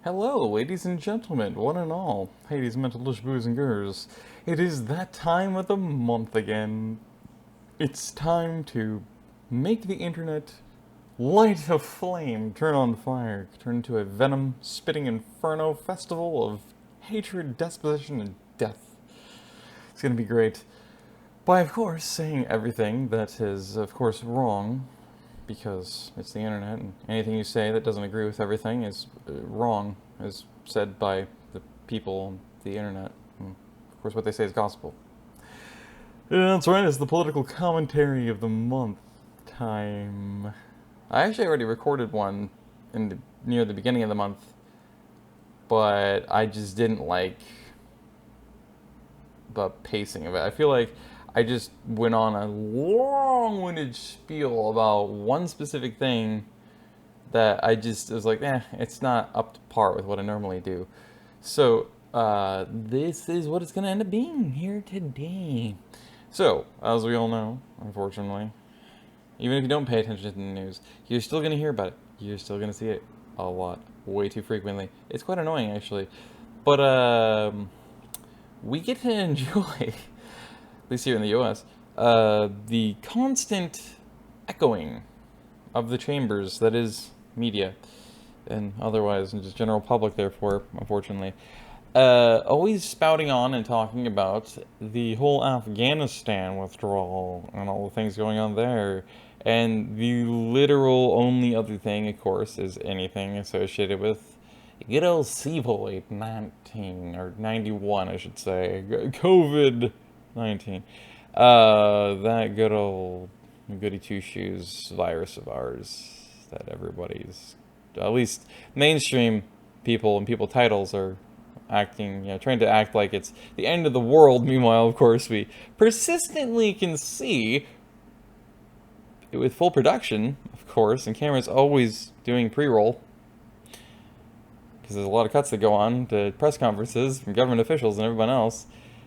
Hello, ladies and gentlemen, one and all, Hades, mental dish, boos, and gurs. It is that time of the month again. It's time to make the internet light a flame, turn on fire, turn into a venom-spitting inferno festival of hatred, disposition, and death. It's gonna be great. By, of course, saying everything that is, of course, wrong, because it's the internet, and anything you say that doesn't agree with everything is wrong, as said by the people on the internet. And of course, what they say is gospel. Yeah, that's right, it's the political commentary of the month time. I actually already recorded one near the beginning of the month, but I just didn't like the pacing of it. I feel like I just went on a long-winded spiel about one specific thing that I just was like, it's not up to par with what I normally do. So, this is what it's going to end up being here today. So, as we all know, unfortunately, even if you don't pay attention to the news, you're still going to hear about it. You're still going to see it a lot, way too frequently. It's quite annoying, actually. But, we get to enjoy, at least here in the US, the constant echoing of the chambers that is media and otherwise and just general public, therefore, unfortunately, always spouting on and talking about the whole Afghanistan withdrawal and all the things going on there. And the literal only other thing, of course, is anything associated with good old COVID-19, or 91, I should say. COVID-19. That good old goody two-shoes virus of ours that everybody's, at least mainstream people and people titles are acting, trying to act like it's the end of the world. Meanwhile, of course, we persistently can see with full production, of course, and cameras always doing pre-roll, because there's a lot of cuts that go on to press conferences from government officials and everyone else.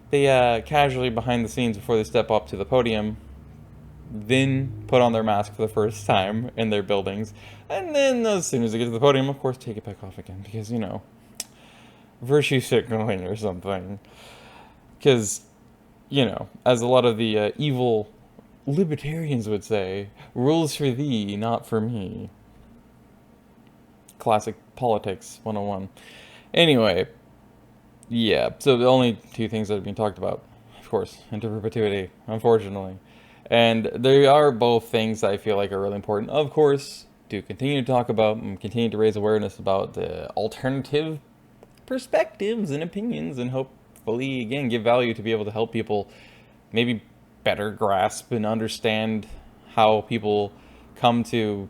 They casually behind the scenes before they step up to the podium, then put on their mask for the first time in their buildings, and then as soon as they get to the podium, of course, take it back off again, because, virtue signaling or something. Because, as a lot of the evil libertarians would say, rules for thee, not for me. Classic politics 101. Anyway, yeah, so the only two things that have been talked about, of course, into perpetuity, unfortunately. And they are both things that I feel like are really important, of course, to continue to talk about and continue to raise awareness about the alternative perspectives and opinions, and hopefully, again, give value to be able to help people maybe better grasp and understand how people come to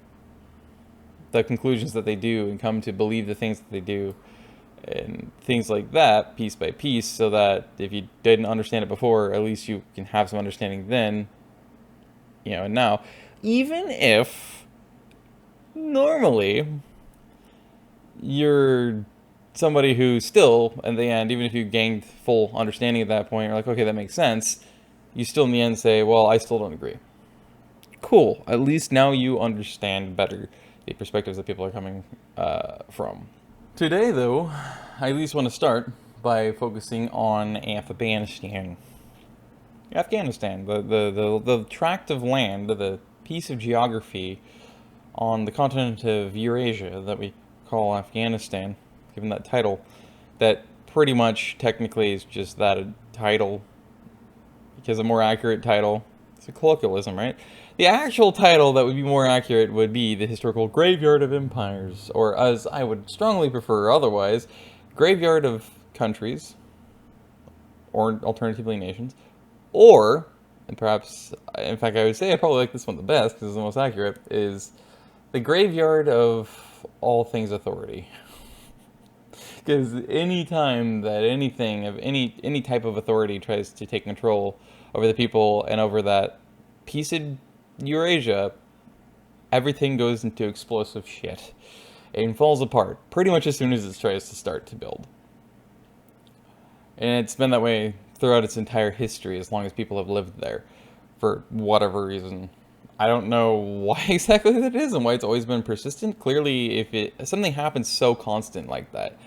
the conclusions that they do and come to believe the things that they do and things like that, piece by piece, so that if you didn't understand it before, at least you can have some understanding then, and now. Even if normally you're somebody who still, in the end, even if you gained full understanding at that point, you're like, okay, that makes sense, you still in the end say, well, I still don't agree. Cool. At least now you understand better the perspectives that people are coming from. Today, though, I at least want to start by focusing on Afghanistan. Afghanistan, the tract of land, the piece of geography on the continent of Eurasia that we call Afghanistan, given that title, that pretty much technically is just that, a title, because a more accurate title, it's a colloquialism, right? The actual title that would be more accurate would be the historical Graveyard of Empires, or as I would strongly prefer otherwise, Graveyard of Countries, or alternatively nations, or, and perhaps, in fact, I would say I probably like this one the best because it's the most accurate, is the Graveyard of all things authority. Because any time that anything of any type of authority tries to take control over the people and over that piece of Eurasia, everything goes into explosive shit and falls apart pretty much as soon as it tries to start to build. And it's been that way throughout its entire history, as long as people have lived there, for whatever reason. I don't know why exactly that is and why it's always been persistent. Clearly, if something happens so constant like that,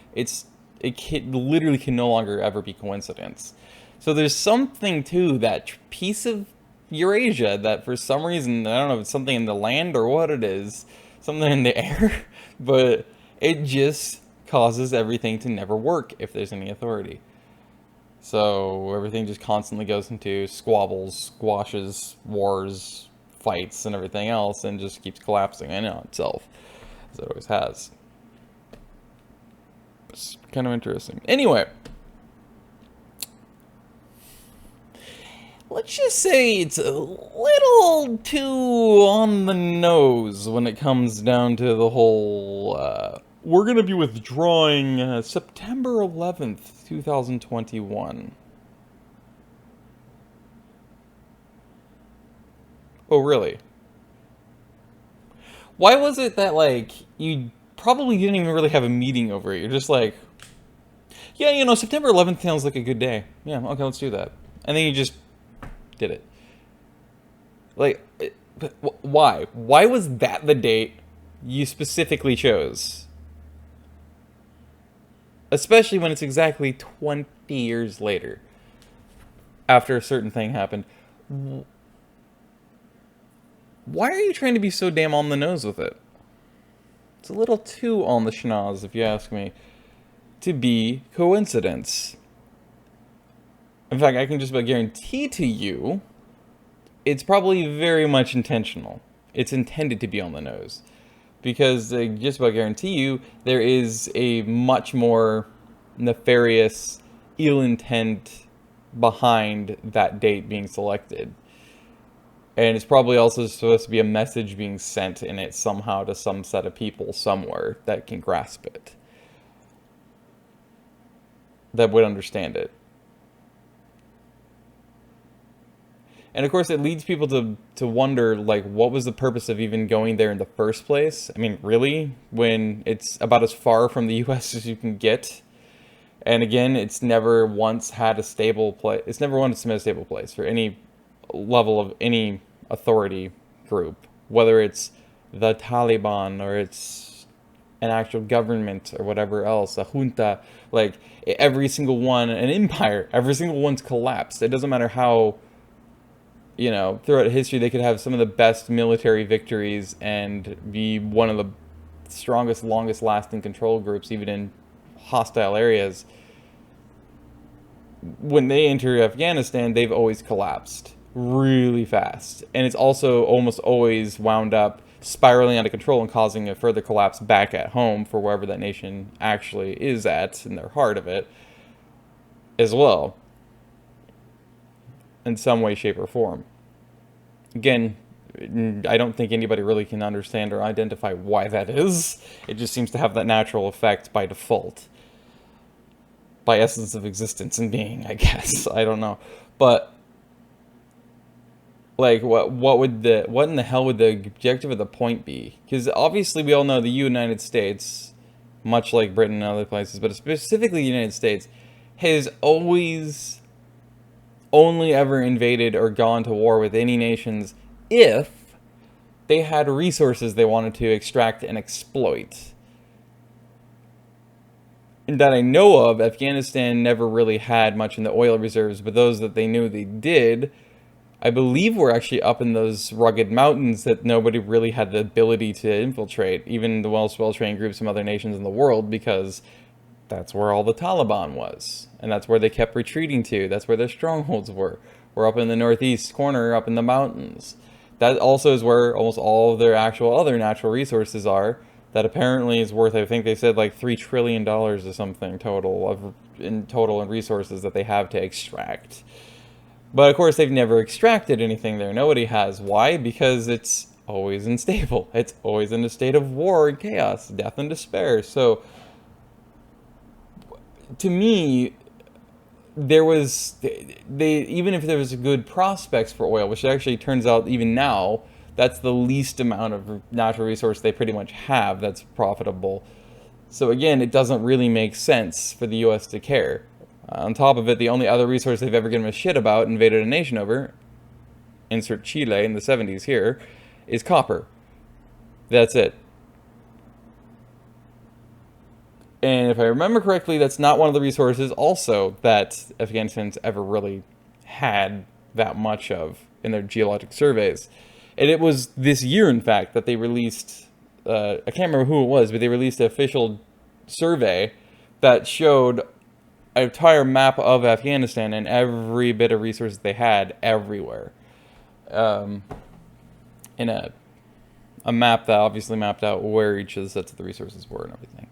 literally can no longer ever be coincidence. So there's something to that piece of Eurasia that for some reason, I don't know if it's something in the land or what it is, something in the air, but it just causes everything to never work if there's any authority. So everything just constantly goes into squabbles, squashes, wars, fights, and everything else, and just keeps collapsing in on itself, as it always has. It's kind of interesting. Anyway, let's just say it's a little too on the nose when it comes down to the whole, we're going to be withdrawing September 11th, 2021. Oh, really? Why was it that, like, you probably didn't even really have a meeting over it? You're just like, yeah, September 11th sounds like a good day. Yeah, okay, let's do that. And then you just did it. Like, why? Why was that the date you specifically chose? Especially when it's exactly 20 years later after a certain thing happened. Why are you trying to be so damn on the nose with it? It's a little too on the schnoz, if you ask me, to be coincidence. In fact, I can just about guarantee to you, it's probably very much intentional. It's intended to be on the nose. Because I just about guarantee you, there is a much more nefarious, ill intent behind that date being selected. And it's probably also supposed to be a message being sent in it somehow to some set of people somewhere that can grasp it. That would understand it. And of course it leads people to wonder, like, what was the purpose of even going there in the first place? I mean, really? When it's about as far from the US as you can get? And again, it's never once had a stable place. It's never once been a stable place for any level of any authority group, whether it's the Taliban or it's an actual government or whatever else, a junta. Like, every single one, an empire, every single one's collapsed. It doesn't matter how, throughout history they could have some of the best military victories and be one of the strongest, longest lasting control groups even in hostile areas. When they enter Afghanistan, they've always collapsed really fast, and it's also almost always wound up spiraling out of control and causing a further collapse back at home for wherever that nation actually is at in their heart of it as well, in some way, shape, or form. Again, I don't think anybody really can understand or identify why that is. It just seems to have that natural effect by default, by essence of existence and being, I guess. I don't know, but like, what in the hell would the objective of the point be? Because obviously we all know the United States, much like Britain and other places, but specifically the United States, has always only ever invaded or gone to war with any nations if they had resources they wanted to extract and exploit. And that I know of, Afghanistan never really had much in the oil reserves, but those that they knew they did, I believe, were actually up in those rugged mountains that nobody really had the ability to infiltrate, even the well-trained groups from other nations in the world, because that's where all the Taliban was. And that's where they kept retreating to. That's where their strongholds were. We're up in the northeast corner, up in the mountains. That also is where almost all of their actual other natural resources are. That apparently is worth, I think they said, like $3 trillion or something in resources that they have to extract. But of course, they've never extracted anything there. Nobody has. Why? Because it's always unstable. It's always in a state of war and chaos, death and despair. So, to me, even if there was good prospects for oil, which actually turns out even now, that's the least amount of natural resource they pretty much have that's profitable. So again, it doesn't really make sense for the U.S. to care. On top of it, the only other resource they've ever given a shit about, invaded a nation over, insert Chile in the 70s here, is copper. That's it. And if I remember correctly, that's not one of the resources also that Afghanistan's ever really had that much of in their geologic surveys. And it was this year, in fact, that they released, I can't remember who it was, but they released an official survey that showed an entire map of Afghanistan and every bit of resources they had everywhere. In a map that obviously mapped out where each of the sets of the resources were and everything.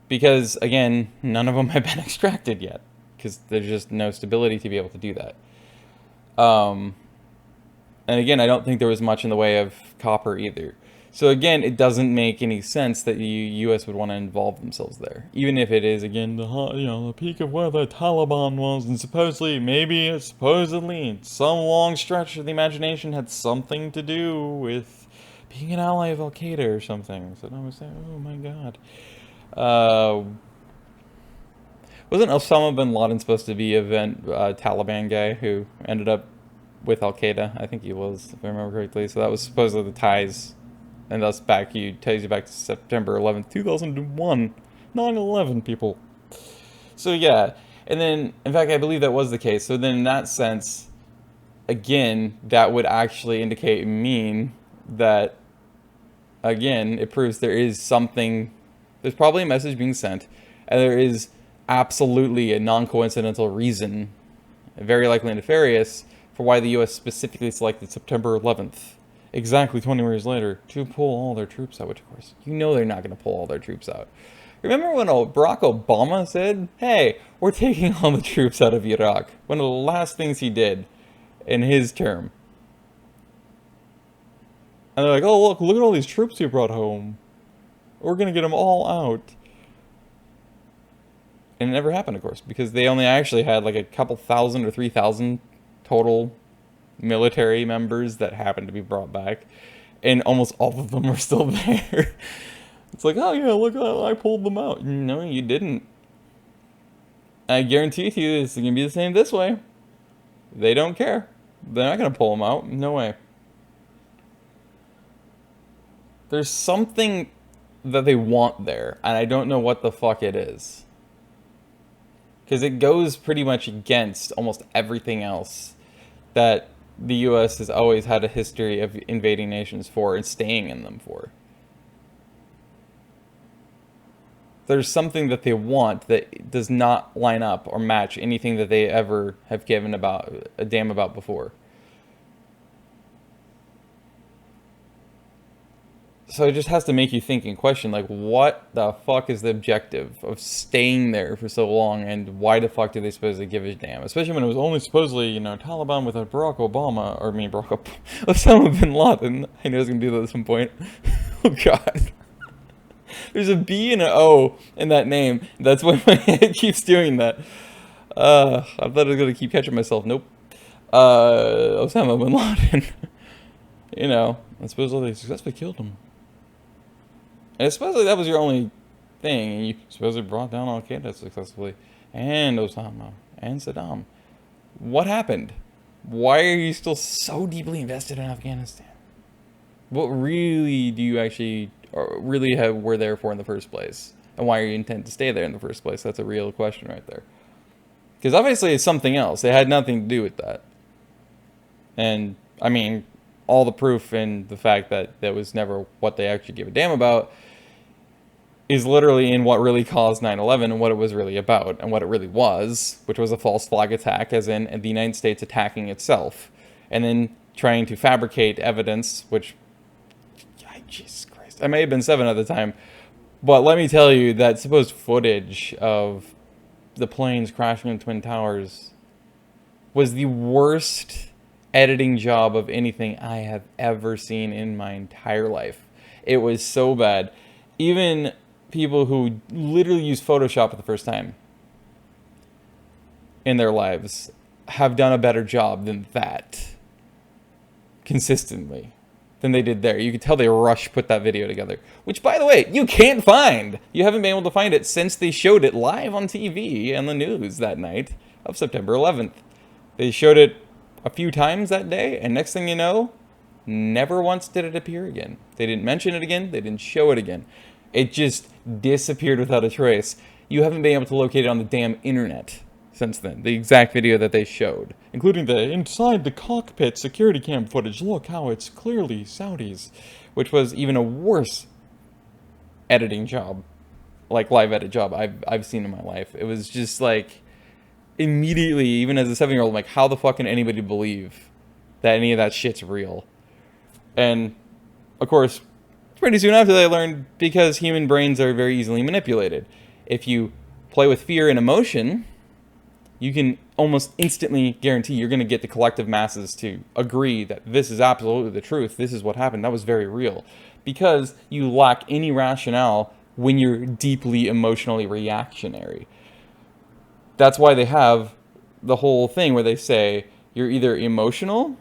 Because, again, none of them have been extracted yet. Because there's just no stability to be able to do that. And again, I don't think there was much in the way of copper either. So again, it doesn't make any sense that the U.S. would want to involve themselves there. Even if it is, again, the peak of where the Taliban was, and supposedly, in some long stretch of the imagination had something to do with being an ally of Al-Qaeda or something. So I was saying, oh my god. Wasn't Osama bin Laden supposed to be a Taliban guy who ended up with Al-Qaeda? I think he was, if I remember correctly. So that was supposedly the ties, and thus ties you back to September 11th, 2001. 9/11, people. So yeah, and then, in fact, I believe that was the case. So then in that sense, again, that would actually mean that, again, it proves there is something. There's probably a message being sent, and there is absolutely a non-coincidental reason, very likely nefarious, for why the U.S. specifically selected September 11th, exactly 20 years later, to pull all their troops out, which, of course, you know they're not going to pull all their troops out. Remember when Barack Obama said, hey, we're taking all the troops out of Iraq? One of the last things he did in his term. And they're like, oh, look at all these troops you brought home. We're going to get them all out. And it never happened, of course, because they only actually had like a couple thousand or 3,000 total military members that happened to be brought back. And almost all of them are still there. It's like, oh yeah, look, I pulled them out. No, you didn't. I guarantee you it's going to be the same this way. They don't care. They're not going to pull them out. No way. There's something that they want there, and I don't know what the fuck it is. Because it goes pretty much against almost everything else that the U.S. has always had a history of invading nations for and staying in them for. There's something that they want that does not line up or match anything that they ever have given about a damn about before. So it just has to make you think and question, like, what the fuck is the objective of staying there for so long, and why the fuck do they supposedly give a damn? Especially when it was only supposedly, Taliban with a Osama bin Laden. I knew I was going to do that at some point. Oh, God. There's a B and an O in that name. That's why my head keeps doing that. I thought I was going to keep catching myself. Nope. Osama bin Laden. And supposedly they successfully killed him. And supposedly that was your only thing, and you supposedly brought down Al-Qaeda successfully, and Osama, and Saddam. What happened? Why are you still so deeply invested in Afghanistan? What really do you actually were there for in the first place? And why are you intent to stay there in the first place? That's a real question right there. Because obviously it's something else. It had nothing to do with that. And, I mean, all the proof in the fact that that was never what they actually gave a damn about is literally in what really caused 9/11 and what it was really about and what it really was, which was a false flag attack, as in the United States attacking itself and then trying to fabricate evidence, which, Jesus Christ, I may have been 7 at the time, but let me tell you that supposed footage of the planes crashing in Twin Towers was the worst editing job of anything I have ever seen in my entire life. It was so bad. Even people who literally use Photoshop for the first time in their lives have done a better job than that consistently than they did there. You could tell they put that video together, which, by the way, you can't find. You haven't been able to find it since they showed it live on TV and the news that night of September 11th. They showed it a few times that day, and next thing you know, Never once did it appear again. They didn't mention it again. They didn't show it again. It just disappeared without a trace. You haven't been able to locate it on the damn internet since then. The exact video that they showed, including the inside the cockpit security cam footage. Look how it's clearly Saudis, which was even a worse editing job, like live edit job I've seen in my life. It was just like immediately, even as a 7-year-old, I'm like, how the fuck can anybody believe that any of that shit's real? And of course, pretty soon after that, I learned because human brains are very easily manipulated. If you play with fear and emotion, you can almost instantly guarantee you're going to get the collective masses to agree that this is absolutely the truth. This is what happened. That was very real. Because you lack any rationale when you're deeply emotionally reactionary. That's why they have the whole thing where they say you're either emotional,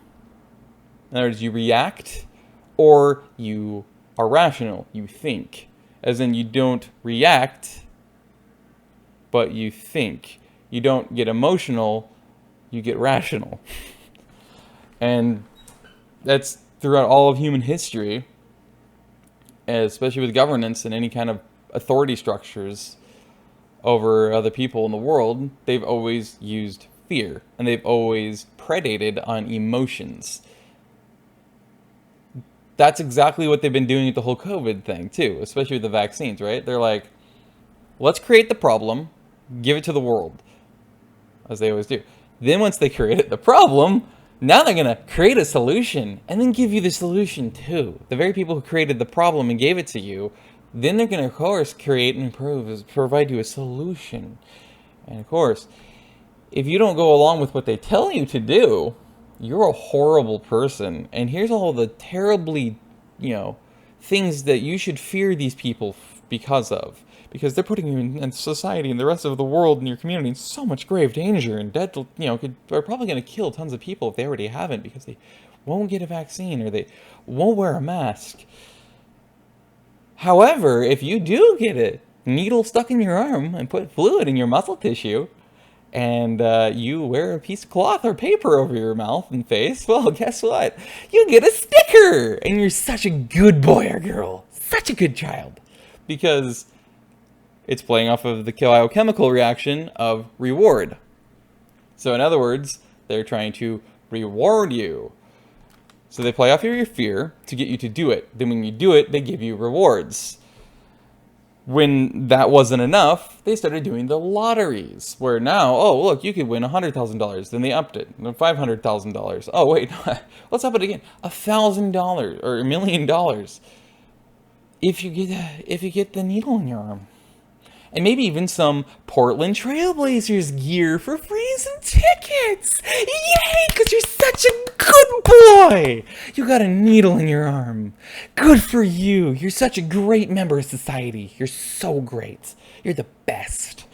in other words, you react, or you are rational, you think. As in, you don't react, but you think. You don't get emotional, you get rational. And that's throughout all of human history, especially with governance and any kind of authority structures over other people in the world. They've always used fear, and they've always predated on emotions. That's exactly what they've been doing with the whole COVID thing, too, especially with the vaccines, right? They're like, let's create the problem, give it to the world, as they always do. Then once they created the problem, now they're going to create a solution and then give you the solution, too. The very people who created the problem and gave it to you, then they're going to, of course, create and provide you a solution. And, of course, if you don't go along with what they tell you to do, you're a horrible person. And here's all the terribly, things that you should fear these people because of. Because they're putting you in society and the rest of the world and your community in so much grave danger and dead, are probably going to kill tons of people if they already haven't, because they won't get a vaccine or they won't wear a mask. However, if you do get a needle stuck in your arm and put fluid in your muscle tissue, and you wear a piece of cloth or paper over your mouth and face, well, guess what? You get a sticker! And you're such a good boy or girl. Such a good child. Because it's playing off of the biochemical reaction of reward. So in other words, they're trying to reward you. So they play off of your fear to get you to do it. Then when you do it, they give you rewards. When that wasn't enough, they started doing the lotteries, where now, oh, look, you could win $100,000. Then they upped it, $500,000. Oh, wait, let's up it again. $1,000 or $1 million if you get the needle in your arm. And maybe even some Portland Trailblazers gear for freezing tickets. Yay, because you're such a good boy. You got a needle in your arm. Good for you. You're such a great member of society. You're so great. You're the best.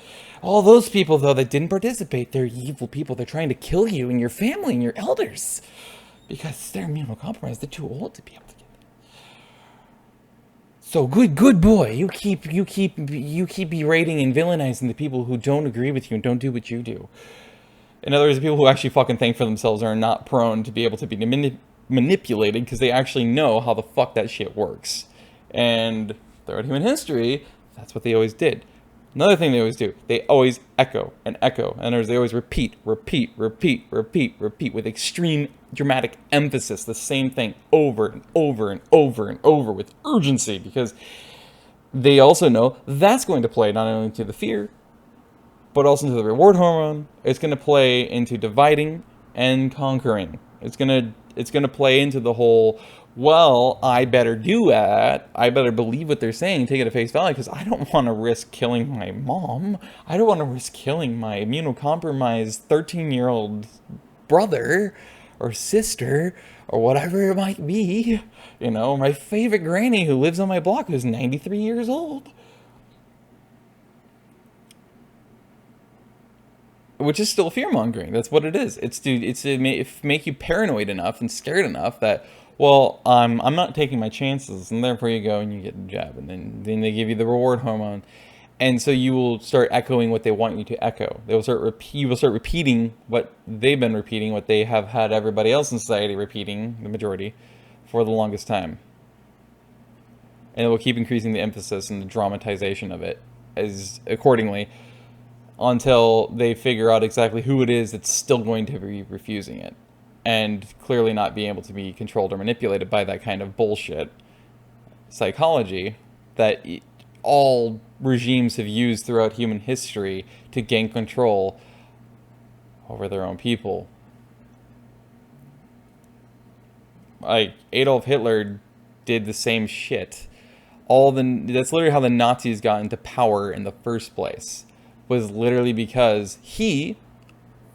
All those people, though, that didn't participate, they're evil people. They're trying to kill you and your family and your elders. Because they're immunocompromised. They're too old to be able to. So good boy. You keep berating and villainizing the people who don't agree with you and don't do what you do. In other words, the people who actually fucking think for themselves are not prone to be able to be manipulated because they actually know how the fuck that shit works. And throughout human history, that's what they always did. Another thing they always do, they always echo and echo. In other words, they always repeat with extreme dramatic emphasis, the same thing over and over and over and over with urgency, because they also know that's going to play not only to the fear, but also into the reward hormone. It's going to play into dividing and conquering. It's going to play into the whole, well, I better do that. I better believe what they're saying, take it at face value, because I don't want to risk killing my mom. I don't want to risk killing my immunocompromised 13-year-old brother or sister or whatever it might be. My favorite granny who lives on my block who's 93 years old. Which is still fear-mongering. That's what it is. It's to make you paranoid enough and scared enough that, well, I'm not taking my chances, and therefore you go and you get the jab, and then they give you the reward hormone, and so you will start echoing what they want you to echo. You will start repeating what they've been repeating, what they have had everybody else in society repeating, the majority, for the longest time. And it will keep increasing the emphasis and the dramatization of it as accordingly until they figure out exactly who it is that's still going to be refusing it. And clearly not being able to be controlled or manipulated by that kind of bullshit psychology that all regimes have used throughout human history to gain control over their own people. Like, Adolf Hitler did the same shit. That's literally how the Nazis got into power in the first place. Was literally because he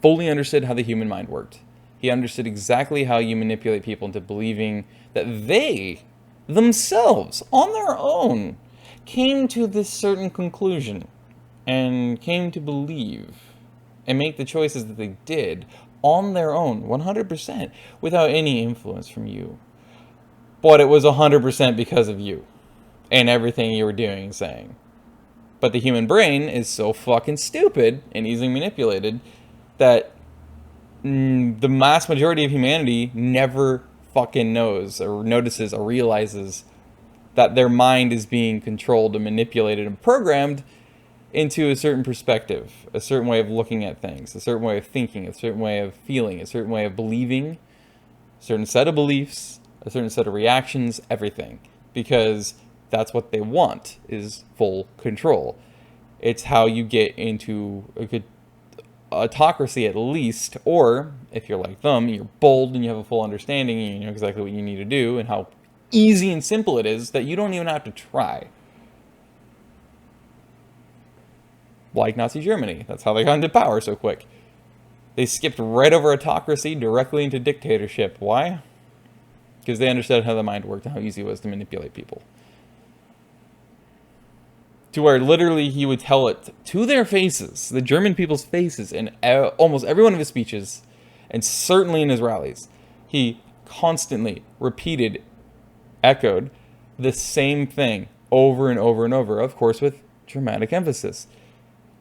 fully understood how the human mind worked. He understood exactly how you manipulate people into believing that they themselves, on their own, came to this certain conclusion and came to believe and make the choices that they did on their own, 100%, without any influence from you. But it was 100% because of you and everything you were doing and saying. But the human brain is so fucking stupid and easily manipulated that the mass majority of humanity never fucking knows or notices or realizes that their mind is being controlled and manipulated and programmed into a certain perspective, a certain way of looking at things, a certain way of thinking, a certain way of feeling, a certain way of believing, a certain set of beliefs, a certain set of reactions, everything. Because that's what they want, is full control. It's how you get into a good autocracy at least, or if you're like them, you're bold and you have a full understanding and you know exactly what you need to do and how easy and simple it is that you don't even have to try. Like Nazi Germany. That's how they got into power so quick. They skipped right over autocracy directly into dictatorship. Why? Because they understood how the mind worked and how easy it was to manipulate people. To where literally he would tell it to their faces, the German people's faces, in almost every one of his speeches, and certainly in his rallies. He constantly repeated, echoed the same thing over and over and over, of course with dramatic emphasis,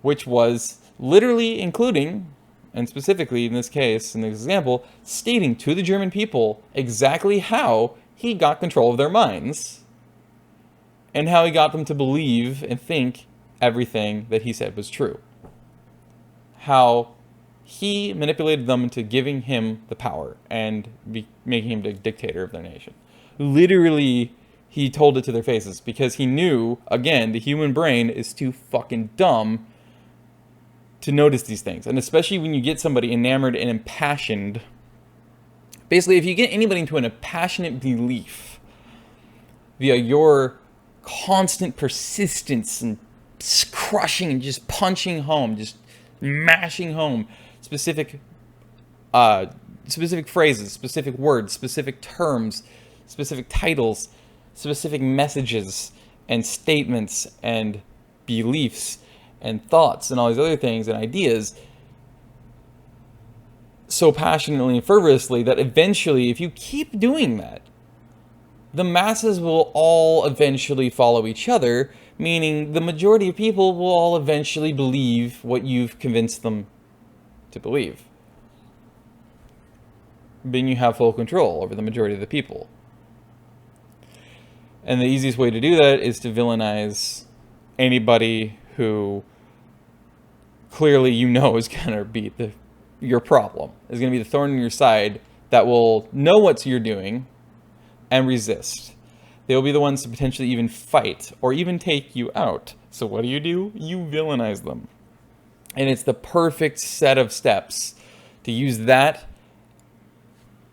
which was literally including, and specifically in this case, in this example, stating to the German people exactly how he got control of their minds and how he got them to believe and think everything that he said was true. How he manipulated them into giving him the power and making him the dictator of their nation. Literally, he told it to their faces because he knew, again, the human brain is too fucking dumb to notice these things. And especially when you get somebody enamored and impassioned. Basically, if you get anybody into an passionate belief via your constant persistence and crushing and just punching home, just mashing home specific phrases, specific words, specific terms, specific titles, specific messages and statements and beliefs and thoughts and all these other things and ideas so passionately and fervorously that eventually, if you keep doing that, the masses will all eventually follow each other, meaning the majority of people will all eventually believe what you've convinced them to believe. Then you have full control over the majority of the people. And the easiest way to do that is to villainize anybody who clearly you know is going to be your problem, is going to be the thorn in your side that will know what you're doing and resist. They'll be the ones to potentially even fight or even take you out. So what do? You villainize them. And it's the perfect set of steps to use that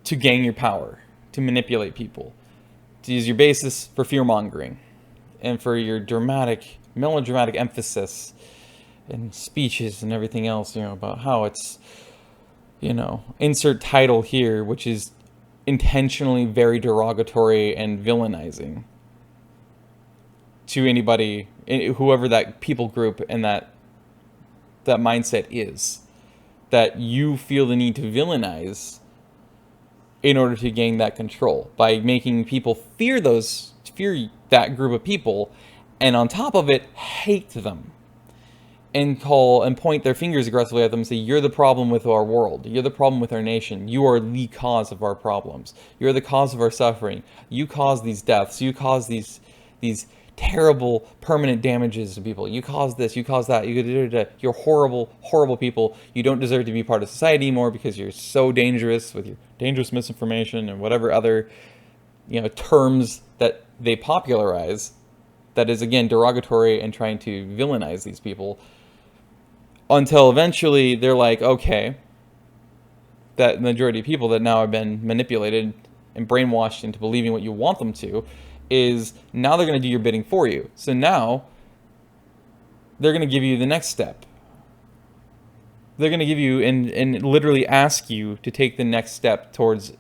to gain your power, to manipulate people, to use your basis for fear-mongering and for your melodramatic emphasis and speeches and everything else, about how it's, insert title here, which is intentionally very derogatory and villainizing to anybody, whoever that people group and that mindset is, that you feel the need to villainize in order to gain that control by making people fear that group of people, and on top of it, hate them and call and point their fingers aggressively at them and say, you're the problem with our world. You're the problem with our nation. You are the cause of our problems. You're the cause of our suffering. You cause these deaths. You cause these terrible permanent damages to people. You cause this. You cause that. You're horrible, horrible people. You don't deserve to be part of society anymore because you're so dangerous with your dangerous misinformation and whatever other, terms that they popularize that is, again, derogatory and trying to villainize these people, until eventually they're like, okay, that majority of people that now have been manipulated and brainwashed into believing what you want them to, is now they're going to do your bidding for you. So now they're going to give you the next step. They're going to give you and literally ask you to take the next step towards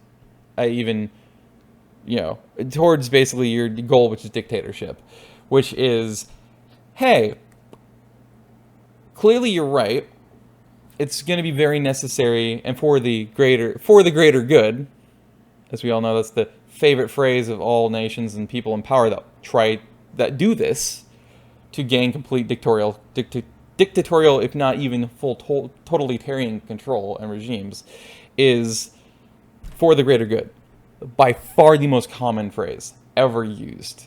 towards basically your goal, which is dictatorship, which is, hey, clearly you're right. It's going to be very necessary and for the greater good. As we all know, that's the favorite phrase of all nations and people in power that do this to gain complete dictatorial, if not even full totalitarian control and regimes, is for the greater good. By far the most common phrase ever used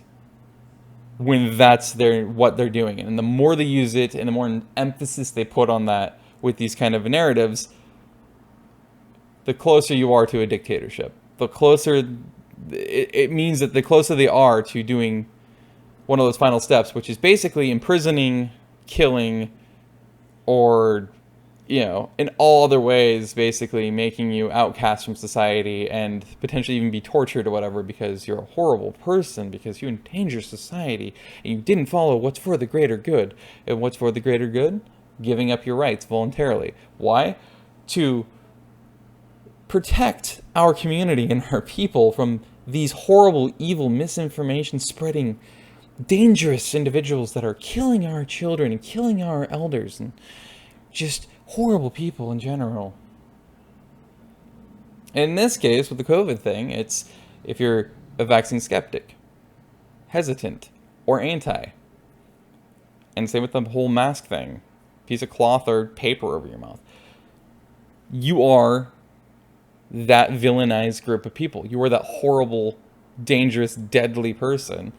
when that's what they're doing. And the more they use it and the more emphasis they put on that with these kind of narratives, the closer you are to a dictatorship. The closer it means that the closer they are to doing one of those final steps, which is basically imprisoning, killing, or, in all other ways, basically making you outcast from society and potentially even be tortured or whatever because you're a horrible person, because you endanger society and you didn't follow what's for the greater good. And what's for the greater good? Giving up your rights voluntarily. Why? To protect our community and our people from these horrible, evil, misinformation spreading, dangerous individuals that are killing our children and killing our elders and just horrible people in general. And in this case, with the COVID thing, it's if you're a vaccine skeptic, hesitant, or anti. And same with the whole mask thing. Piece of cloth or paper over your mouth. You are that villainized group of people. You are that horrible, dangerous, deadly person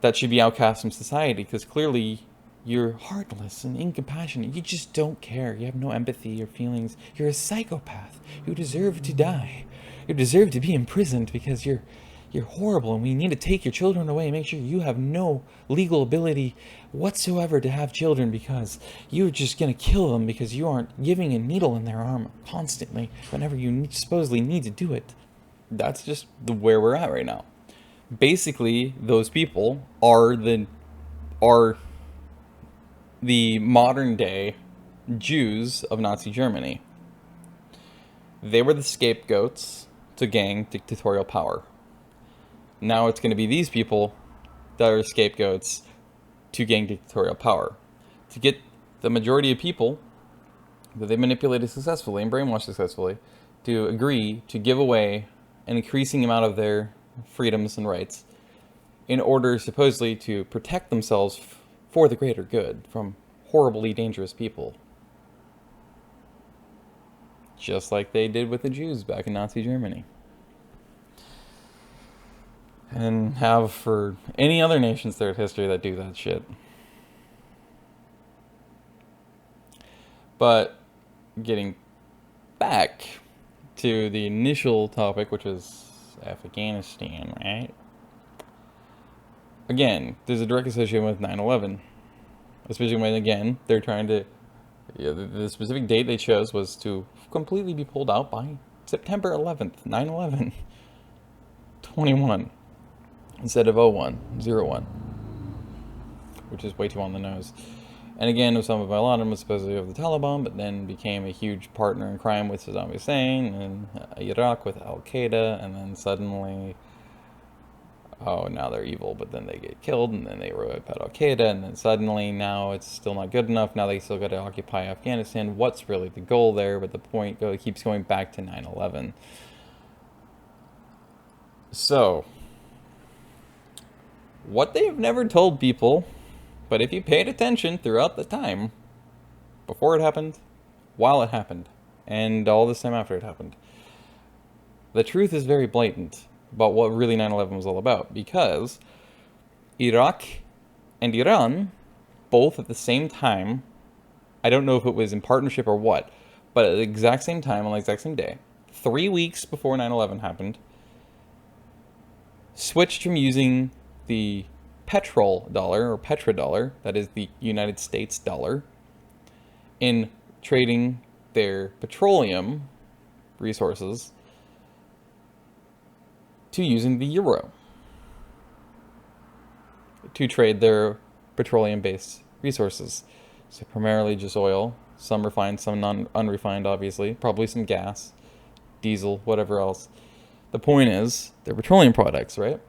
that should be outcast from society because clearly you're heartless and incompassionate. You just don't care. You have no empathy or feelings. You're a psychopath. You deserve to die. You deserve to be imprisoned because you're horrible and we need to take your children away and make sure you have no legal ability whatsoever to have children because you're just going to kill them because you aren't giving a needle in their arm constantly whenever you supposedly need to do it. That's just where we're at right now. Basically, those people are the modern day Jews of Nazi Germany. They were the scapegoats to gain dictatorial power. Now it's going to be these people that are scapegoats to gain dictatorial power. To get the majority of people that they manipulated successfully and brainwashed successfully to agree to give away an increasing amount of their freedoms and rights in order supposedly to protect themselves for the greater good from horribly dangerous people. Just like they did with the Jews back in Nazi Germany. And have for any other nations throughout history that do that shit. But getting back to the initial topic, which was Afghanistan, right? Again, there's a direct association with 9/11. Especially when, again, they're trying to... the specific date they chose was to completely be pulled out by September 11th, 9/11. 21. Instead of 01, which is way too on the nose. And again, Osama bin Laden was supposedly of the Taliban, but then became a huge partner in crime with Saddam Hussein, and Iraq with Al-Qaeda, and then suddenly, now they're evil, but then they get killed, and then they wipe out Al-Qaeda, and then suddenly, now it's still not good enough, now they still got to occupy Afghanistan. What's really the goal there? But the point keeps going back to 9/11. So... what they have never told people, but if you paid attention throughout the time, before it happened, while it happened, and all this time after it happened. The truth is very blatant about what really 9/11 was all about, because Iraq and Iran, both at the same time, I don't know if it was in partnership or what, but at the exact same time, on the exact same day, 3 weeks before 9/11 happened, switched from using the petrodollar, or petrodollar, that is the United States dollar, in trading their petroleum resources to using the euro to trade their petroleum-based resources. So primarily just oil, some refined, some unrefined, obviously, probably some gas, diesel, whatever else. The point is, they're petroleum products, right?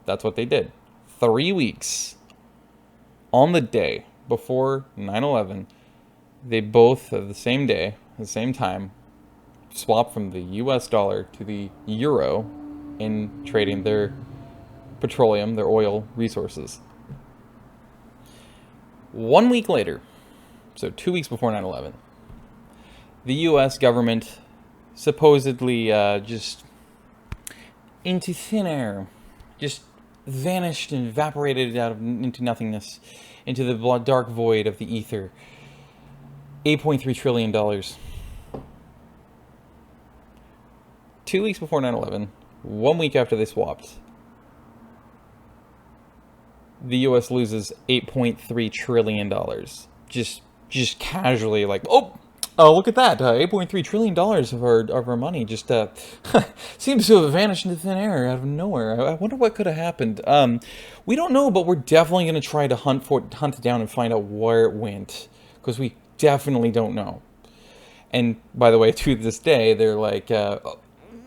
That's what they did. 3 weeks on the day before 9/11, they both, at the same day, at the same time, swapped from the US dollar to the euro in trading their petroleum, their oil resources. 1 week later, so 2 weeks before 9/11, the US government supposedly just into thin air, just vanished and evaporated into nothingness, into the dark void of the ether. $8.3 trillion. 2 weeks before 9/11, 1 week after they swapped, the US loses $8.3 trillion. Just casually, like, oh, look at that, $8.3 trillion of our money just seems to have vanished into thin air out of nowhere. I wonder what could have happened. We don't know, but we're definitely going to try to hunt it down and find out where it went, because we definitely don't know. And by the way, to this day, they're like,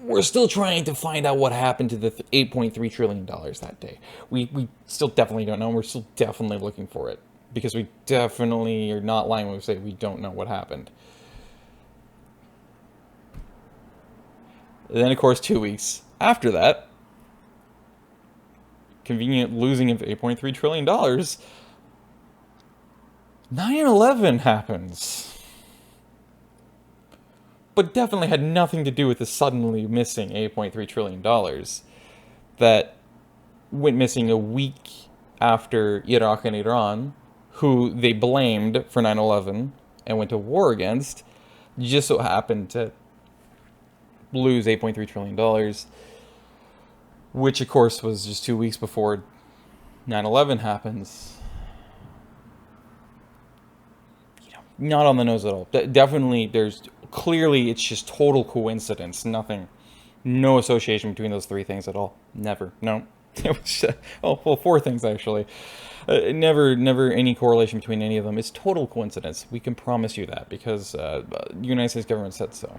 we're still trying to find out what happened to the $8.3 trillion that day. We still definitely don't know. We're still definitely looking for it, because we definitely are not lying when we say we don't know what happened. And then, of course, 2 weeks after that, convenient losing of $8.3 trillion, 9/11 happens. But definitely had nothing to do with the suddenly missing $8.3 trillion that went missing a week after Iraq and Iran, who they blamed for 9/11 and went to war against, just so happened to lose $8.3 trillion, which of course was just 2 weeks before 9/11 happens. Not on the nose at all. Definitely, clearly it's just total coincidence. Nothing, no association between those three things at all. Never. No. It was, four things actually. Never any correlation between any of them. It's total coincidence. We can promise you that, because the United States government said so.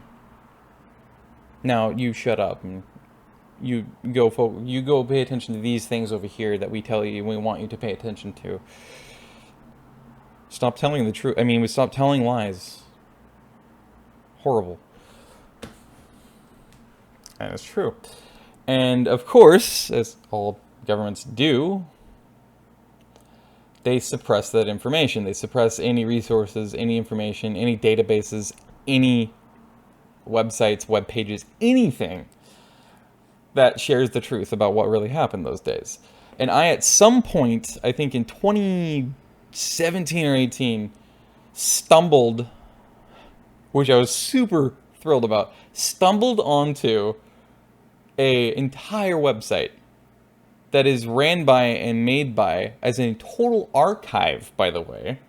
Now you shut up and you go pay attention to these things over here that we tell you we want you to pay attention to. Stop telling the truth. I mean, we stop telling lies. Horrible. And it's true. And of course, as all governments do, they suppress that information. They suppress any resources, any information, any databases, any websites, web pages, anything that shares the truth about what really happened those days. And I, at some point, I think in 2017 or 18, stumbled, which I was super thrilled about, stumbled onto an entire website that is ran by and made by, as a total archive, by the way,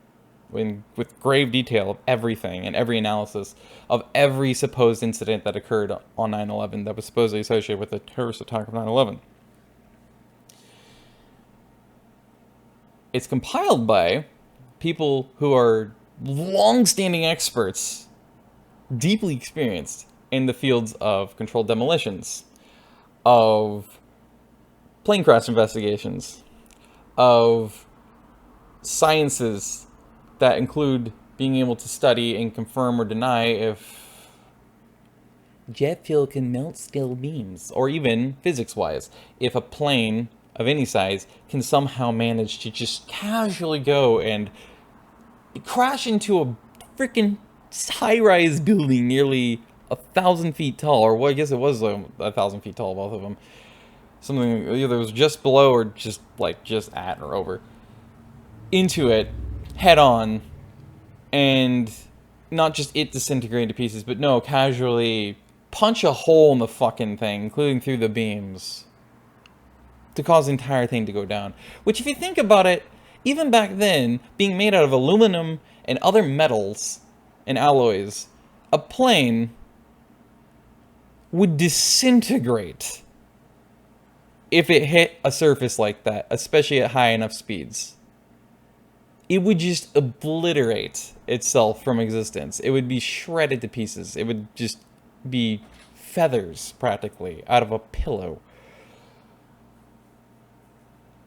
with grave detail of everything and every analysis of every supposed incident that occurred on 9/11 that was supposedly associated with the terrorist attack of 9/11. It's compiled by people who are long-standing experts, deeply experienced in the fields of controlled demolitions, of plane crash investigations, of sciences that include being able to study and confirm or deny if jet fuel can melt steel beams, or even physics-wise, if a plane of any size can somehow manage to just casually go and crash into a freaking high-rise building nearly 1,000 feet tall, or well, I guess it was 1,000 feet tall, both of them. Something either was just below or just at or over. Into it, head on, and not just it disintegrating to pieces, but no, casually punch a hole in the fucking thing, including through the beams, to cause the entire thing to go down. Which, if you think about it, even back then, being made out of aluminum and other metals and alloys, a plane would disintegrate if it hit a surface like that, especially at high enough speeds. It would just obliterate itself from existence. It would be shredded to pieces. It would just be feathers, practically, out of a pillow.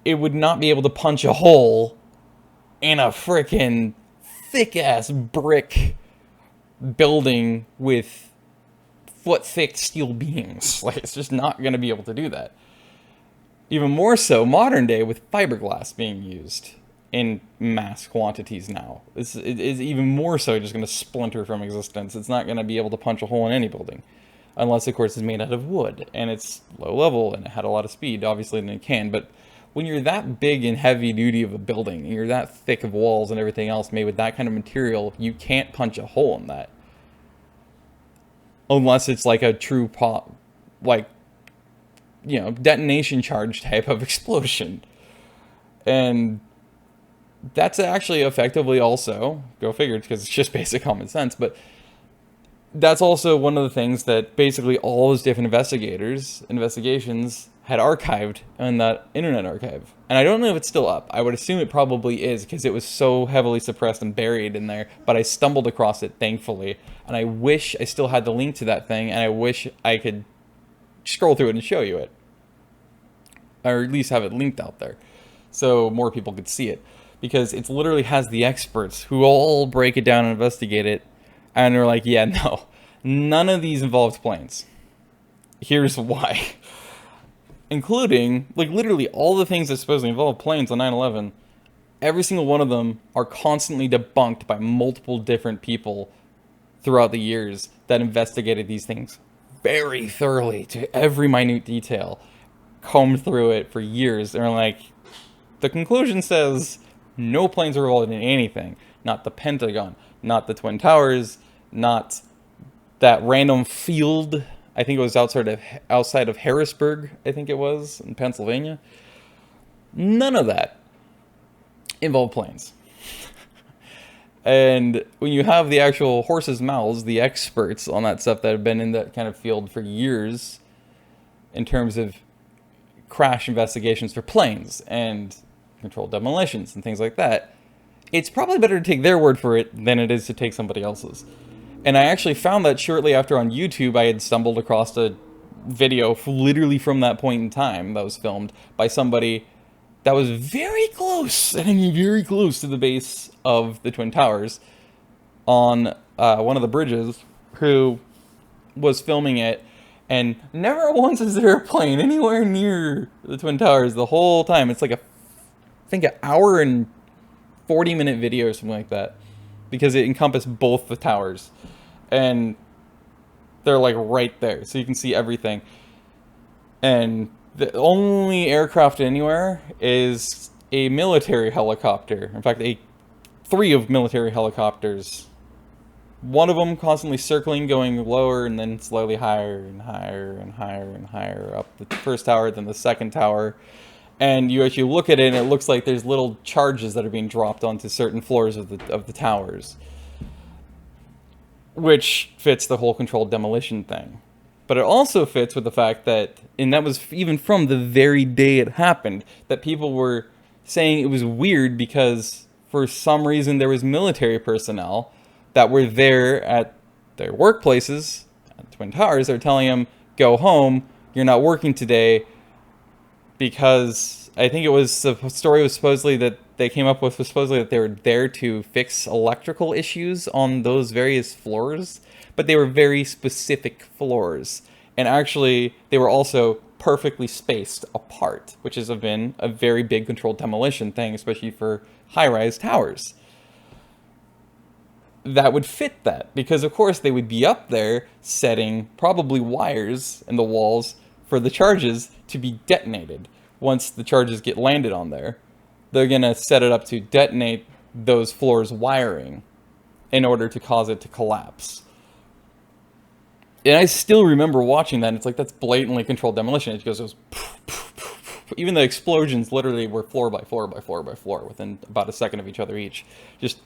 It would not be able to punch a hole in a frickin' thick-ass brick building with foot-thick steel beams. Like, it's just not going to be able to do that. Even more so, modern day, with fiberglass being used in mass quantities now. It's even more so just going to splinter from existence. It's not going to be able to punch a hole in any building. Unless, of course, it's made out of wood, and it's low level, and it had a lot of speed, obviously, then it can. But when you're that big and heavy duty of a building, and you're that thick of walls and everything else made with that kind of material, you can't punch a hole in that. Unless it's like a true pop, like, you know, detonation charge type of explosion. And that's actually effectively also, go figure, because it's just basic common sense, but that's also one of the things that basically all those different investigations had archived in that Internet Archive. And I don't know if it's still up. I would assume it probably is, because it was so heavily suppressed and buried in there, but I stumbled across it, thankfully, and I wish I still had the link to that thing, and I wish I could scroll through it and show you it. Or at least have it linked out there, so more people could see it. Because it literally has the experts who all break it down and investigate it, and they're like, yeah, no, none of these involved planes. Here's why. Including, like, literally all the things that supposedly involve planes on 9/11, every single one of them are constantly debunked by multiple different people throughout the years that investigated these things very thoroughly to every minute detail, combed through it for years, and are like, the conclusion says no planes are involved in anything. Not the Pentagon, not the Twin Towers, not that random field. I think it was outside of Harrisburg, I think it was, in Pennsylvania. None of that involved planes. And when you have the actual horse's mouths, the experts on that stuff that have been in that kind of field for years, in terms of crash investigations for planes and controlled demolitions and things like that, it's probably better to take their word for it than it is to take somebody else's. And I actually found that shortly after on YouTube, I had stumbled across a video literally from that point in time that was filmed by somebody that was very close, and I mean very close to the base of the Twin Towers on one of the bridges, who was filming it, and never once is there a plane anywhere near the Twin Towers the whole time. It's like I think an hour and 40-minute video or something like that, because it encompassed both the towers, and they're like right there, so you can see everything. And the only aircraft anywhere is a military helicopter. In fact, three of military helicopters. One of them constantly circling, going lower, and then slowly higher and higher and higher and higher up the first tower, then the second tower. And you actually look at it, and it looks like there's little charges that are being dropped onto certain floors of the towers, which fits the whole controlled demolition thing. But it also fits with the fact that, and that was even from the very day it happened, that people were saying it was weird because for some reason there was military personnel that were there at their workplaces at Twin Towers. They're telling them, go home, you're not working today, because I think it was, the story was supposedly that they came up with was supposedly that they were there to fix electrical issues on those various floors, but they were very specific floors. And actually, they were also perfectly spaced apart, which has been a very big controlled demolition thing, especially for high-rise towers. that would fit that, because of course they would be up there setting probably wires in the walls for the charges to be detonated. Once the charges get landed on there, they're gonna set it up to detonate those floors' wiring in order to cause it to collapse. And I still remember watching that, and it's like, that's blatantly controlled demolition. It goes even the explosions literally were floor by floor by floor by floor within about a second of each other each. Just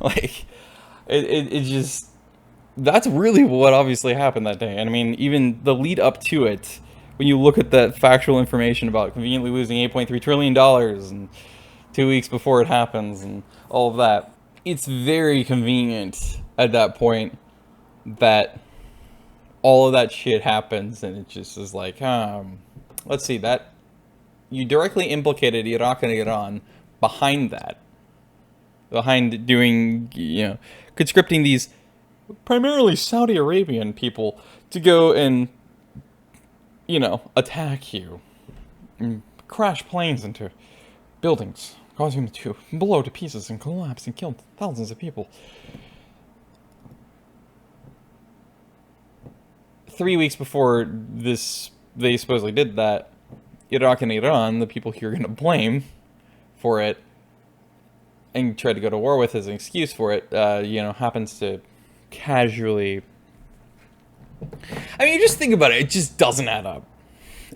like it just, that's really what obviously happened that day. And I mean, even the lead up to it, when you look at that factual information about conveniently losing $8.3 trillion and 2 weeks before it happens and all of that, it's very convenient at that point that all of that shit happens, and it just is like, let's see, that you directly implicated Iraq and Iran behind that, behind doing, conscripting these primarily Saudi Arabian people to go and, attack you and crash planes into buildings, causing them to blow to pieces and collapse and kill thousands of people. 3 weeks before this, they supposedly did that, Iraq and Iran, the people you're going to blame for it and try to go to war with as an excuse for it, happens to casually... I mean, you just think about it, it just doesn't add up.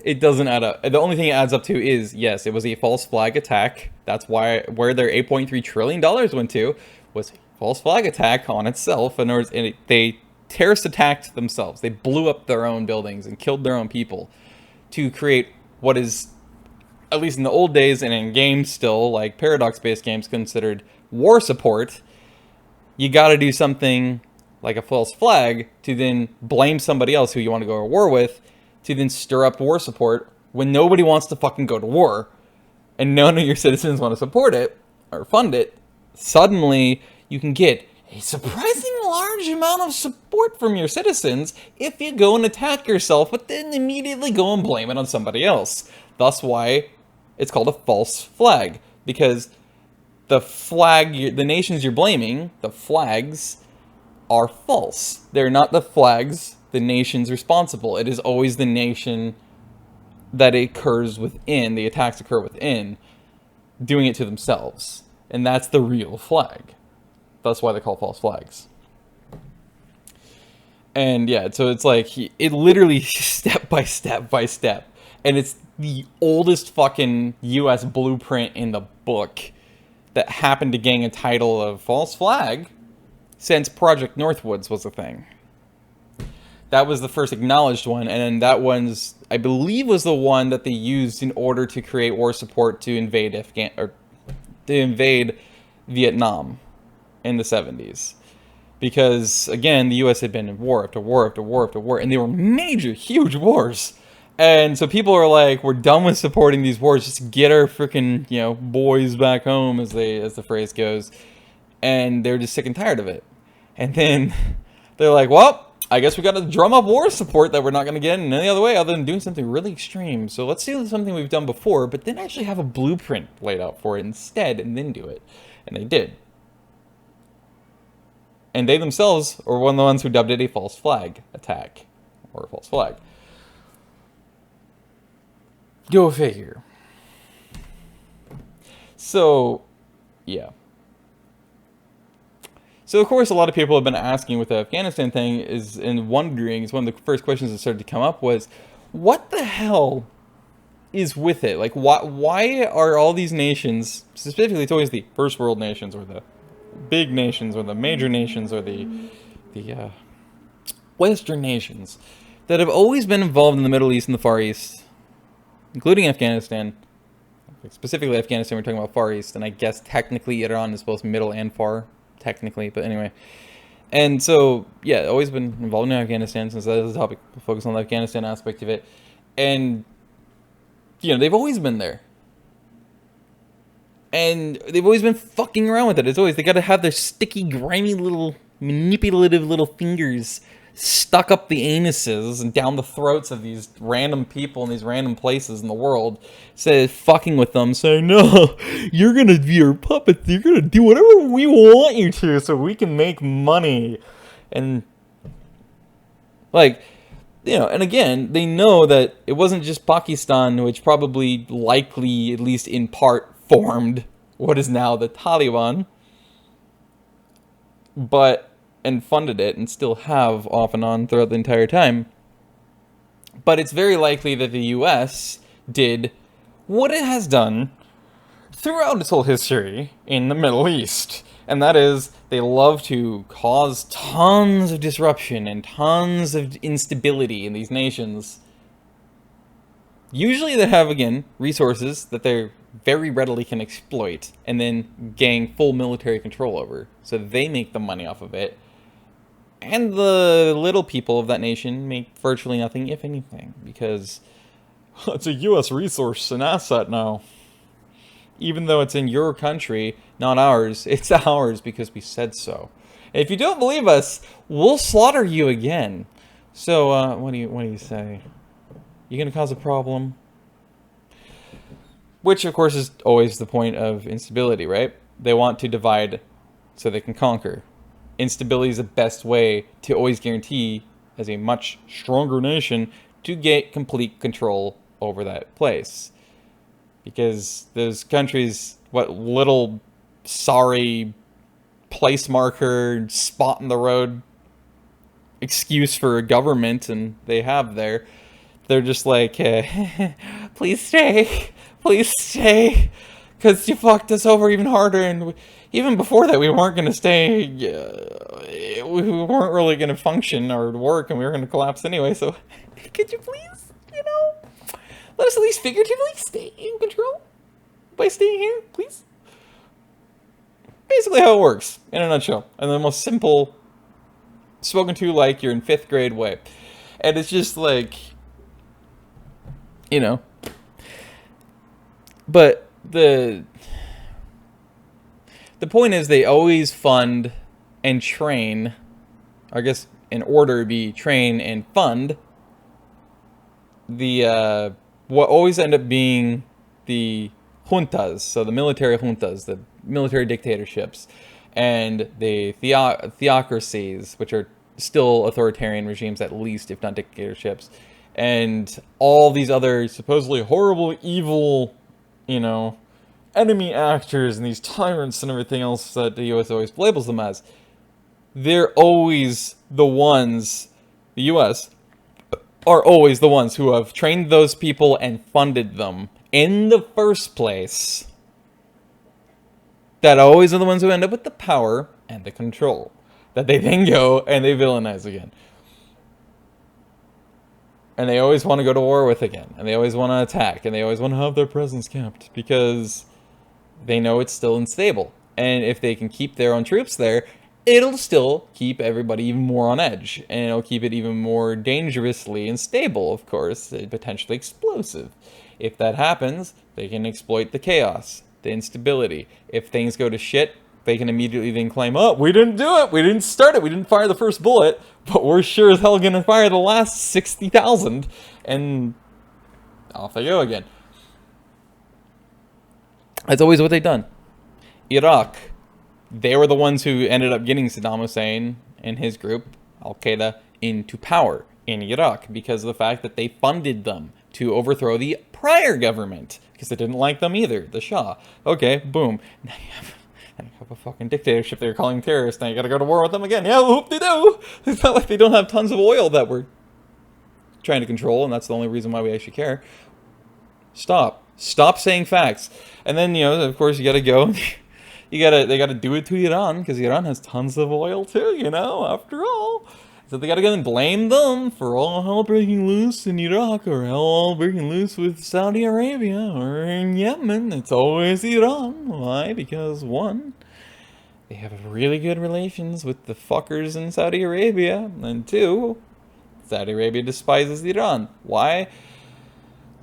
It doesn't add up. The only thing it adds up to is, yes, it was a false flag attack. That's where their $8.3 trillion went to, was a false flag attack on itself. They terrorist attacked themselves. They blew up their own buildings and killed their own people to create what is, at least in the old days and in games still, like paradox-based games, considered war support. You gotta do something like a false flag to then blame somebody else who you want to go to war with, to then stir up war support when nobody wants to fucking go to war and none of your citizens want to support it or fund it. Suddenly you can get a surprisingly large amount of support from your citizens if you go and attack yourself, but then immediately go and blame it on somebody else. Thus why it's called a false flag, because the nations you're blaming, the flags, are false. They're not the flags, the nation's responsible. It is always the nation that it occurs within, the attacks occur within, doing it to themselves. And that's the real flag. That's why they're called false flags. And yeah, so it's like, it literally step by step by step. And it's the oldest fucking US blueprint in the book that happened to gain a title of false flag since Project Northwoods was a thing. That was the first acknowledged one, and that one's, I believe, was the one that they used in order to create war support to invade Vietnam in the 70s. Because, again, the US had been in war after war after war after war, and they were major, huge wars. And so people are like, we're done with supporting these wars, just get our freaking, boys back home, as the phrase goes. And they're just sick and tired of it. And then they're like, well, I guess we got to drum up war support that we're not going to get in any other way other than doing something really extreme. So let's do something we've done before, but then actually have a blueprint laid out for it instead, and then do it. And they did. And they themselves were one of the ones who dubbed it a false flag attack. Or a false flag. Go figure. So, yeah. So, of course, a lot of people have been asking with the Afghanistan thing and wondering, one of the first questions that started to come up was, what the hell is with it? Like, why are all these nations, specifically it's always the first world nations or the big nations or the major nations or the Western nations that have always been involved in the Middle East and the Far East, including Afghanistan, specifically Afghanistan, we're talking about Far East, and I guess technically Iran is both middle and far, technically, but anyway. And so, yeah, always been involved in Afghanistan, since that is the topic, focus on the Afghanistan aspect of it. And, they've always been there. And they've always been fucking around with it. It's always, they gotta have their sticky, grimy little, manipulative little fingers stuck up the anuses and down the throats of these random people in these random places in the world, instead of fucking with them, saying, no, you're gonna be our puppet, you're gonna do whatever we want you to so we can make money. And, like, you know, and again, they know that it wasn't just Pakistan, which probably, likely, at least in part, formed what is now the Taliban, and funded it, and still have off and on throughout the entire time. But it's very likely that the US did what it has done throughout its whole history in the Middle East. And that is, they love to cause tons of disruption and tons of instability in these nations. Usually they have, again, resources that they very readily can exploit and then gain full military control over. So they make the money off of it. And the little people of that nation make virtually nothing, if anything, because it's a U.S. resource and asset now. Even though it's in your country, not ours, it's ours because we said so. And if you don't believe us, we'll slaughter you again. So, what do you say? You gonna cause a problem? Which, of course, is always the point of instability, right? They want to divide so they can conquer. Instability is the best way to always guarantee, as a much stronger nation, to get complete control over that place. Because those countries, what little sorry place marker, spot in the road excuse for a government and they have there, they're just like, please stay, because you fucked us over even harder, and even before that we weren't going to stay, we weren't really going to function or work, and we were going to collapse anyway, so could you please, let us at least figuratively stay in control by staying here, please? Basically how it works, in a nutshell. And the most simple, spoken to like you're in 5th grade way. And it's just like, But the point is they always fund and train, I guess in order be train and fund, the what always end up being the juntas, so the military juntas, the military dictatorships, and the theocracies, which are still authoritarian regimes at least, if not dictatorships, and all these other supposedly horrible, evil, enemy actors and these tyrants and everything else that the US always labels them as. They're always the ones, the US are always the ones who have trained those people and funded them in the first place. That always are the ones who end up with the power and the control that they then go and they villainize again. And they always want to go to war with again. And they always want to attack. And they always want to have their presence kept. Because they know it's still unstable. And if they can keep their own troops there, it'll still keep everybody even more on edge. And it'll keep it even more dangerously unstable, of course. And potentially explosive. If that happens, they can exploit the chaos, the instability. If things go to shit, they can immediately then claim, oh, we didn't do it, we didn't start it, we didn't fire the first bullet, but we're sure as hell gonna fire the last 60,000, and off they go again. That's always what they've done. Iraq, they were the ones who ended up getting Saddam Hussein and his group, Al-Qaeda, into power in Iraq, because of the fact that they funded them to overthrow the prior government, because they didn't like them either, the Shah. Okay, boom. Now you have a fucking dictatorship they're calling terrorists. Now you gotta go to war with them again. Yeah, whoop-de-doo. It's not like they don't have tons of oil that we're trying to control, and that's the only reason why we actually care. Stop saying facts. And then, of course, you gotta go. They gotta do it to Iran, because Iran has tons of oil too, after all. So they gotta go and blame them for all hell breaking loose in Iraq, or hell breaking loose with Saudi Arabia, or in Yemen. It's always Iran. Why? Because one, they have really good relations with the fuckers in Saudi Arabia, and two, Saudi Arabia despises Iran. Why?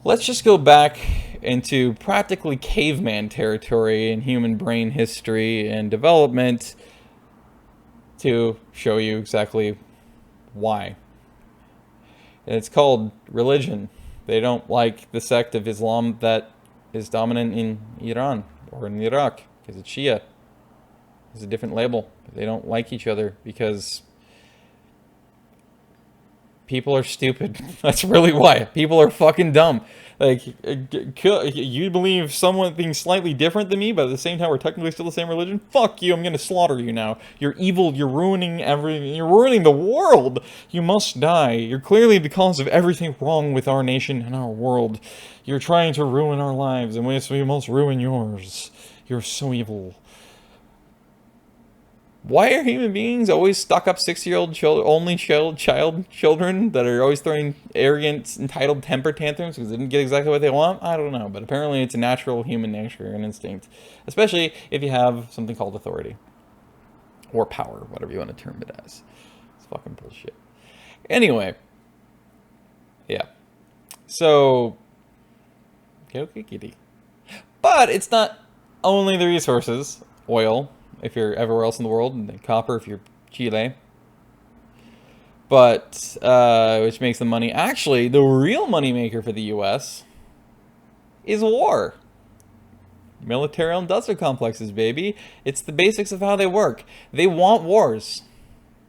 Let's just go back into practically caveman territory in human brain history and development to show you exactly Why? And it's called religion. They don't like the sect of Islam that is dominant in Iran or in Iraq because it's Shia. It's a different label. They don't like each other because people are stupid. That's really why. People are fucking dumb. Like, you believe someone being slightly different than me, but at the same time we're technically still the same religion? Fuck you, I'm gonna slaughter you now. You're evil, you're ruining everything, you're ruining the world! You must die. You're clearly the cause of everything wrong with our nation and our world. You're trying to ruin our lives, and we must ruin yours. You're so evil. Why are human beings always stuck up 6-year-old children that are always throwing arrogant, entitled temper tantrums because they didn't get exactly what they want? I don't know, but apparently it's a natural human nature and instinct, especially if you have something called authority or power, whatever you want to term it as. It's fucking bullshit. Anyway, yeah. So, go kitty. But it's not only the resources, oil, if you're everywhere else in the world, and then copper if you're Chile. But, which makes the money. Actually, the real moneymaker for the U.S. is war. Military-industrial complexes, baby. It's the basics of how they work. They want wars.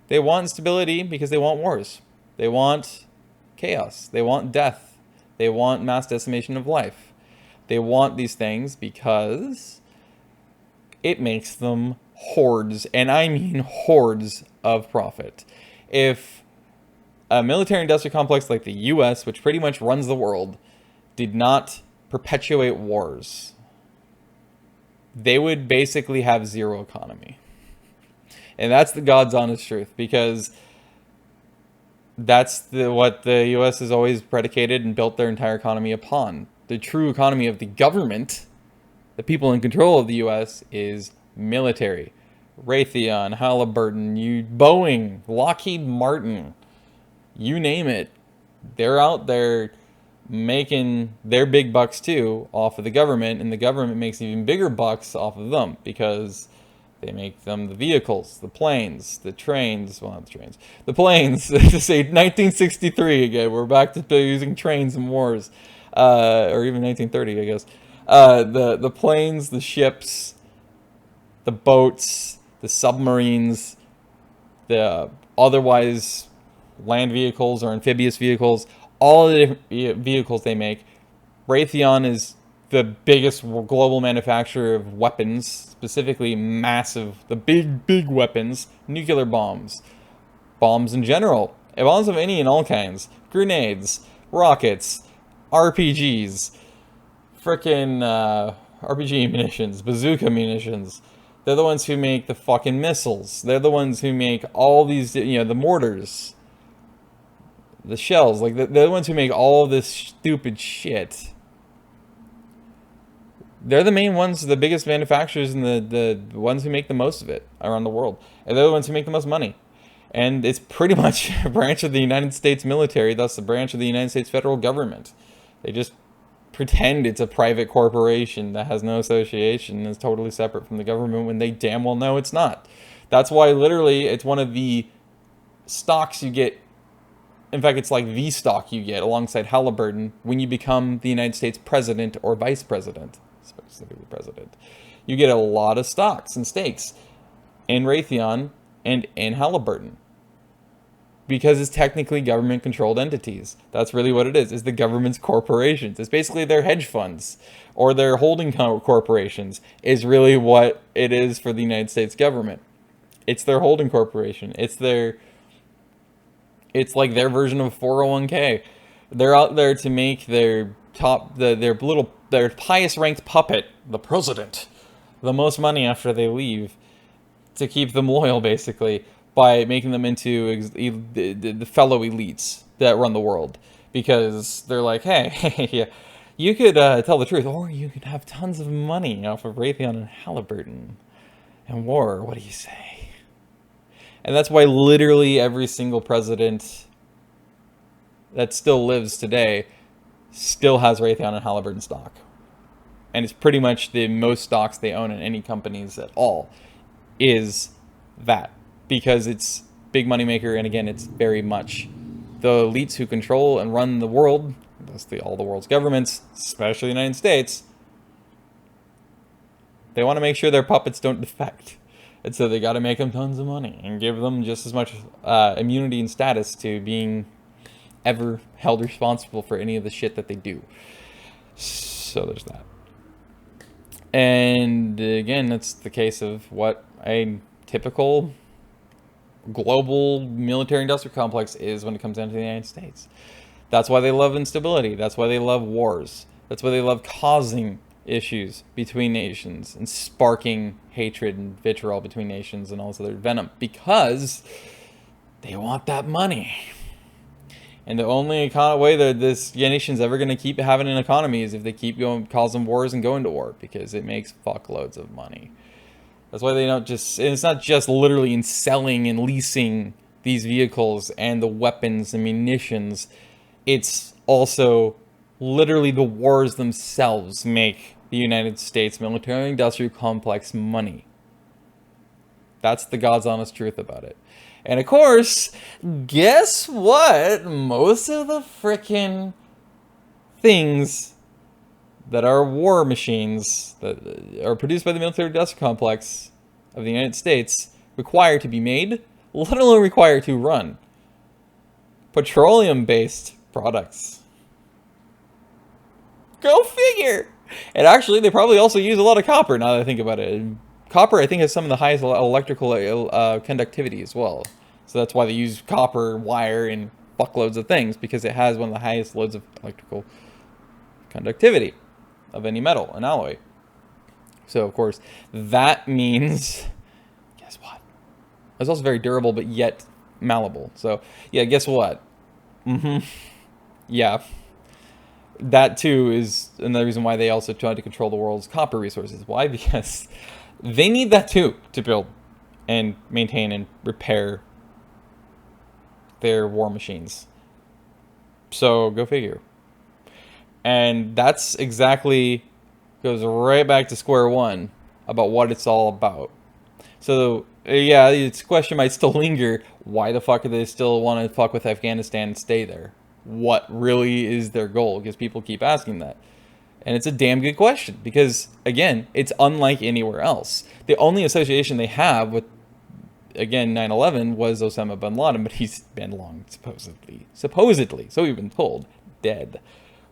They want instability because they want wars. They want chaos. They want death. They want mass decimation of life. They want these things because it makes them hordes, and I mean hordes of profit. If a military-industrial complex like the U.S., which pretty much runs the world, did not perpetuate wars, they would basically have zero economy. And that's the God's honest truth, because that's what the U.S. has always predicated and built their entire economy upon. The true economy of the government, the people in control of the U.S., is military. Raytheon, Halliburton, Boeing, Lockheed Martin, you name it. They're out there making their big bucks too off of the government, and the government makes even bigger bucks off of them because they make them the vehicles, the planes, the trains, well, not the trains, the planes. To say 1963 again, we're back to using trains in wars, or even 1930, I guess. The planes, the ships, the boats, the submarines, the otherwise land vehicles or amphibious vehicles, all of the different vehicles they make. Raytheon is the biggest global manufacturer of weapons, specifically massive, the big weapons, nuclear bombs, bombs in general, bombs of any and all kinds, grenades, rockets, RPGs, frickin' RPG munitions, bazooka munitions. They're the ones who make the fucking missiles. They're the ones who make all these, the mortars, the shells. Like, they're the ones who make all this stupid shit. They're the main ones, the biggest manufacturers, and the ones who make the most of it around the world. And they're the ones who make the most money. And it's pretty much a branch of the United States military, thus a branch of the United States federal government. They just pretend it's a private corporation that has no association and is totally separate from the government when they damn well know it's not. That's why literally it's one of the stocks you get. In fact, it's like the stock you get alongside Halliburton when you become the United States president or vice president, specifically president. You get a lot of stocks and stakes in Raytheon and in Halliburton because it's technically government-controlled entities. That's really what it is the government's corporations. It's basically their hedge funds or their holding corporations is really what it is for the United States government. It's their holding corporation. It's like their version of 401k. They're out there to make their their highest ranked puppet, the president, the most money after they leave, to keep them loyal, basically, by making them into the fellow elites that run the world. Because they're like, hey, you could tell the truth, or you could have tons of money off of Raytheon and Halliburton and war. What do you say? And that's why literally every single president that still lives today still has Raytheon and Halliburton stock. And it's pretty much the most stocks they own in any companies at all is that. Because it's big moneymaker, and again, it's very much the elites who control and run the world, that's all the world's governments, especially the United States. They want to make sure their puppets don't defect. And so they got to make them tons of money and give them just as much immunity and status to being ever held responsible for any of the shit that they do. So there's that. And again, that's the case of what a typical global military-industrial complex is when it comes down to the United States. That's why they love instability. That's why they love wars. That's why they love causing issues between nations and sparking hatred and vitriol between nations and all this other venom, because they want that money. And the only way that this nation's ever going to keep having an economy is if they keep going, causing wars and going to war, because it makes fuckloads of money. That's why they don't just, and it's not just literally in selling and leasing these vehicles and the weapons and munitions. It's also literally the wars themselves make the United States military-industrial complex money. That's the God's honest truth about it. And of course, guess what? Most of the frickin' things that are war machines that are produced by the military-industrial complex of the United States require to be made, let alone require to run. Petroleum-based products. Go figure! And actually, they probably also use a lot of copper, now that I think about it. Copper, I think, has some of the highest electrical conductivity as well. So that's why they use copper wire in fuckloads of things, because it has one of the highest loads of electrical conductivity of any metal, an alloy. So, of course, that means, guess what? It's also very durable, but yet malleable. So, yeah, guess what? Yeah. That, too, is another reason why they also try to control the world's copper resources. Why? Because they need that, too, to build and maintain and repair their war machines. So, go figure. And that's exactly, goes right back to square one about what it's all about. So, yeah, this question might still linger. Why the fuck do they still want to fuck with Afghanistan and stay there? What really is their goal? Because people keep asking that. And it's a damn good question. Because, again, it's unlike anywhere else. The only association they have with, again, 9/11 was Osama bin Laden. But he's been long, supposedly, so we've been told, dead.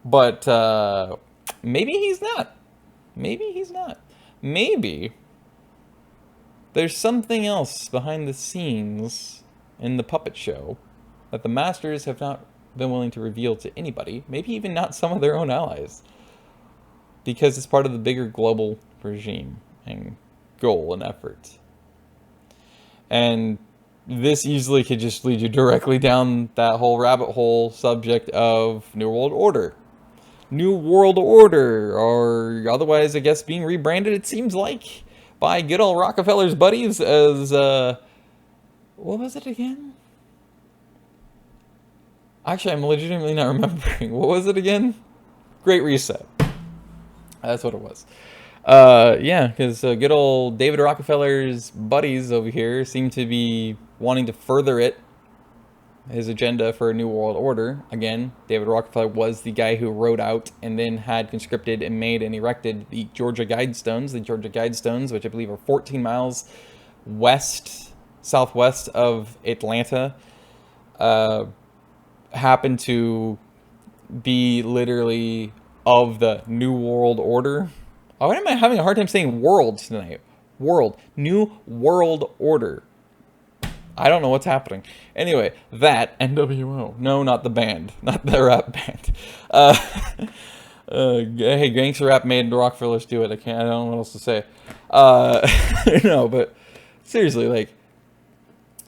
But maybe he's not. Maybe he's not. Maybe there's something else behind the scenes in the puppet show that the masters have not been willing to reveal to anybody, maybe even not some of their own allies, because it's part of the bigger global regime and goal and effort. And this easily could just lead you directly down that whole rabbit hole subject of New World Order. New World Order, or otherwise, I guess, being rebranded, it seems like, by good old Rockefeller's buddies as, what was it again? Actually, I'm legitimately not remembering. What was it again? Great Reset. That's what it was. Yeah, because good old David Rockefeller's buddies over here seem to be wanting to further it, his agenda for a New World Order. Again, David Rockefeller was the guy who wrote out and then had conscripted and made and erected the Georgia Guidestones. The Georgia Guidestones, which I believe are 14 miles southwest of Atlanta, happen to be literally of the New World Order. Why am I having a hard time saying world tonight? World. New World Order. I don't know what's happening. Anyway, that NWO. No, not the band. Not the rap band. Hey, gangster rap made Rockefellers do it. I don't know what else to say. No, but seriously, like,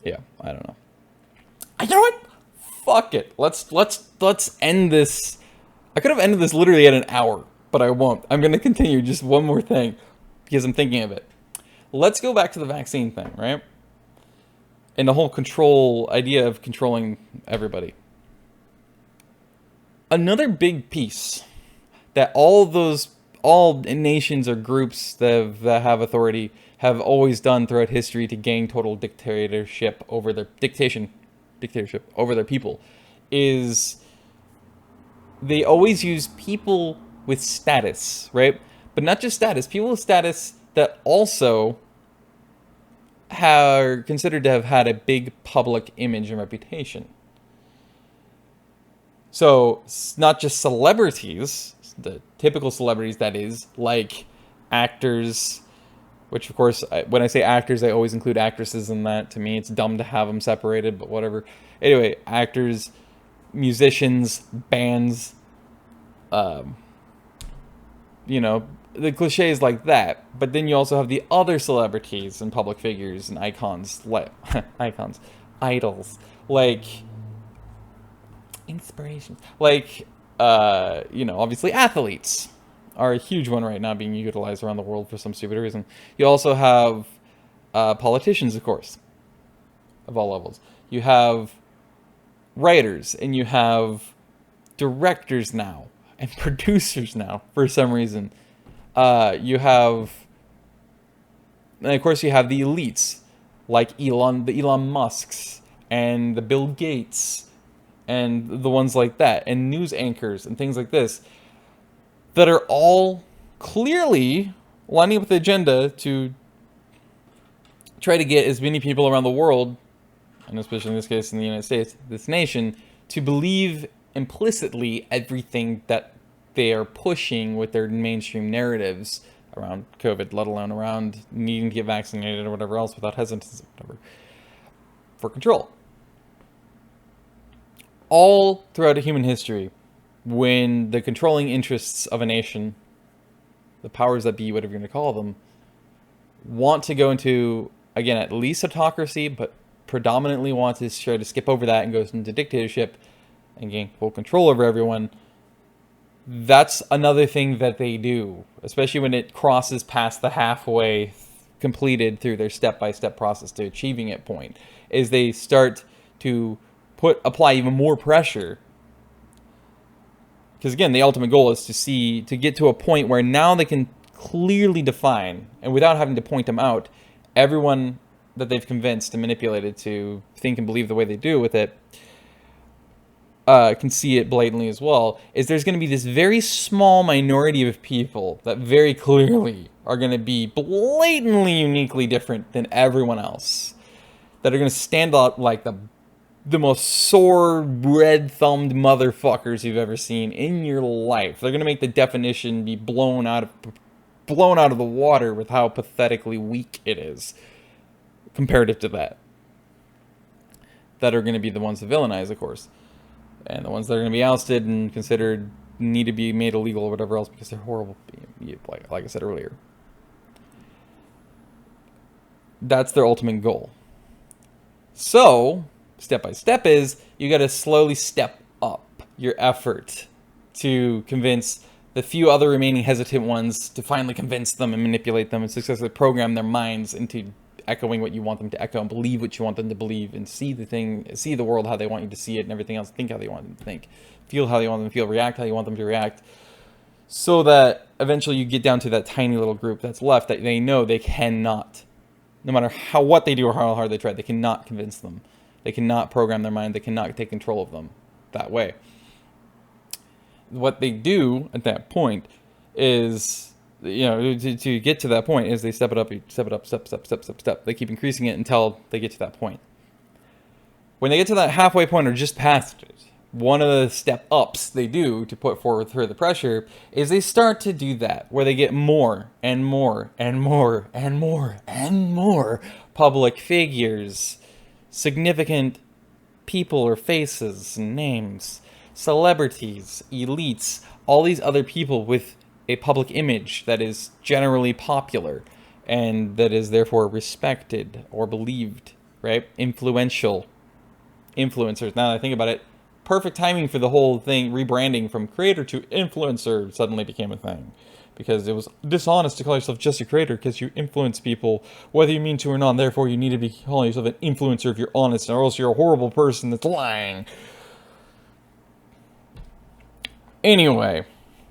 yeah, I don't know. You know what? Fuck it. Let's end this. I could have ended this literally at an hour, but I won't. I'm going to continue just one more thing because I'm thinking of it. Let's go back to the vaccine thing, right? And the whole idea of controlling everybody. Another big piece that all nations or groups that have authority have always done throughout history to gain total dictatorship over their dictatorship over their people is they always use people with status, right? But not just status, people with status that also are considered to have had a big public image and reputation. So, not just celebrities, the typical celebrities, that is, like actors, which of course, when I say actors, I always include actresses in that. To me, it's dumb to have them separated, but whatever. Anyway, actors, musicians, bands, you know, the cliches like that. But then you also have the other celebrities and public figures and icons, like idols, like inspirations, like you know, obviously athletes are a huge one right now being utilized around the world for some stupid reason. You also have politicians, of course, of all levels. You have writers, and you have directors now, and producers now, for some reason. You have, and of course, you have the elites, like the Elon Musks, and the Bill Gates, and the ones like that, and news anchors, and things like this, that are all clearly lining up with the agenda to try to get as many people around the world, and especially in this case in the United States, this nation, to believe implicitly everything that they are pushing with their mainstream narratives around COVID, let alone around needing to get vaccinated or whatever else without hesitancy, whatever, for control. All throughout human history, when the controlling interests of a nation, the powers that be, whatever you're going to call them, want to go into, again, at least autocracy, but predominantly want to try to skip over that and go into dictatorship and gain full control over everyone, that's another thing that they do, especially when it crosses past the halfway completed through their step-by-step process to achieving it point, is they start to apply even more pressure. Because again, the ultimate goal is to get to a point where now they can clearly define, and without having to point them out, everyone that they've convinced and manipulated to think and believe the way they do with it can see it blatantly as well, is there's going to be this very small minority of people that very clearly are going to be blatantly uniquely different than everyone else, that are going to stand out like the most sore, red-thumbed motherfuckers you've ever seen in your life. They're going to make the definition be blown out of the water with how pathetically weak it is comparative to that. That are going to be the ones to villainize, of course. And the ones that are going to be ousted and considered need to be made illegal or whatever else because they're horrible, like I said earlier. That's their ultimate goal. So, step by step is, you got to slowly step up your effort to convince the few other remaining hesitant ones, to finally convince them and manipulate them and successfully program their minds into echoing what you want them to echo and believe what you want them to believe and see the world how they want you to see it and everything else, think how they want them to think, feel how they want them to feel, react how you want them to react, so that eventually you get down to that tiny little group that's left that they know they cannot, no matter what they do or how hard they try, they cannot convince them. They cannot program their mind. They cannot take control of them that way. What they do at that point is, to get to that point, is they step it up, step. They keep increasing it until they get to that point. When they get to that halfway point or just past it, one of the step ups they do to put forward further pressure is they start to do that, where they get more and more and more and more and more public figures, significant people or faces and names, celebrities, elites, all these other people with a public image that is generally popular and that is therefore respected or believed, right? Influential influencers. Now that I think about it, perfect timing for the whole thing, rebranding from creator to influencer suddenly became a thing. Because it was dishonest to call yourself just a creator because you influence people, whether you mean to or not. Therefore, you need to be calling yourself an influencer if you're honest, or else you're a horrible person that's lying. Anyway,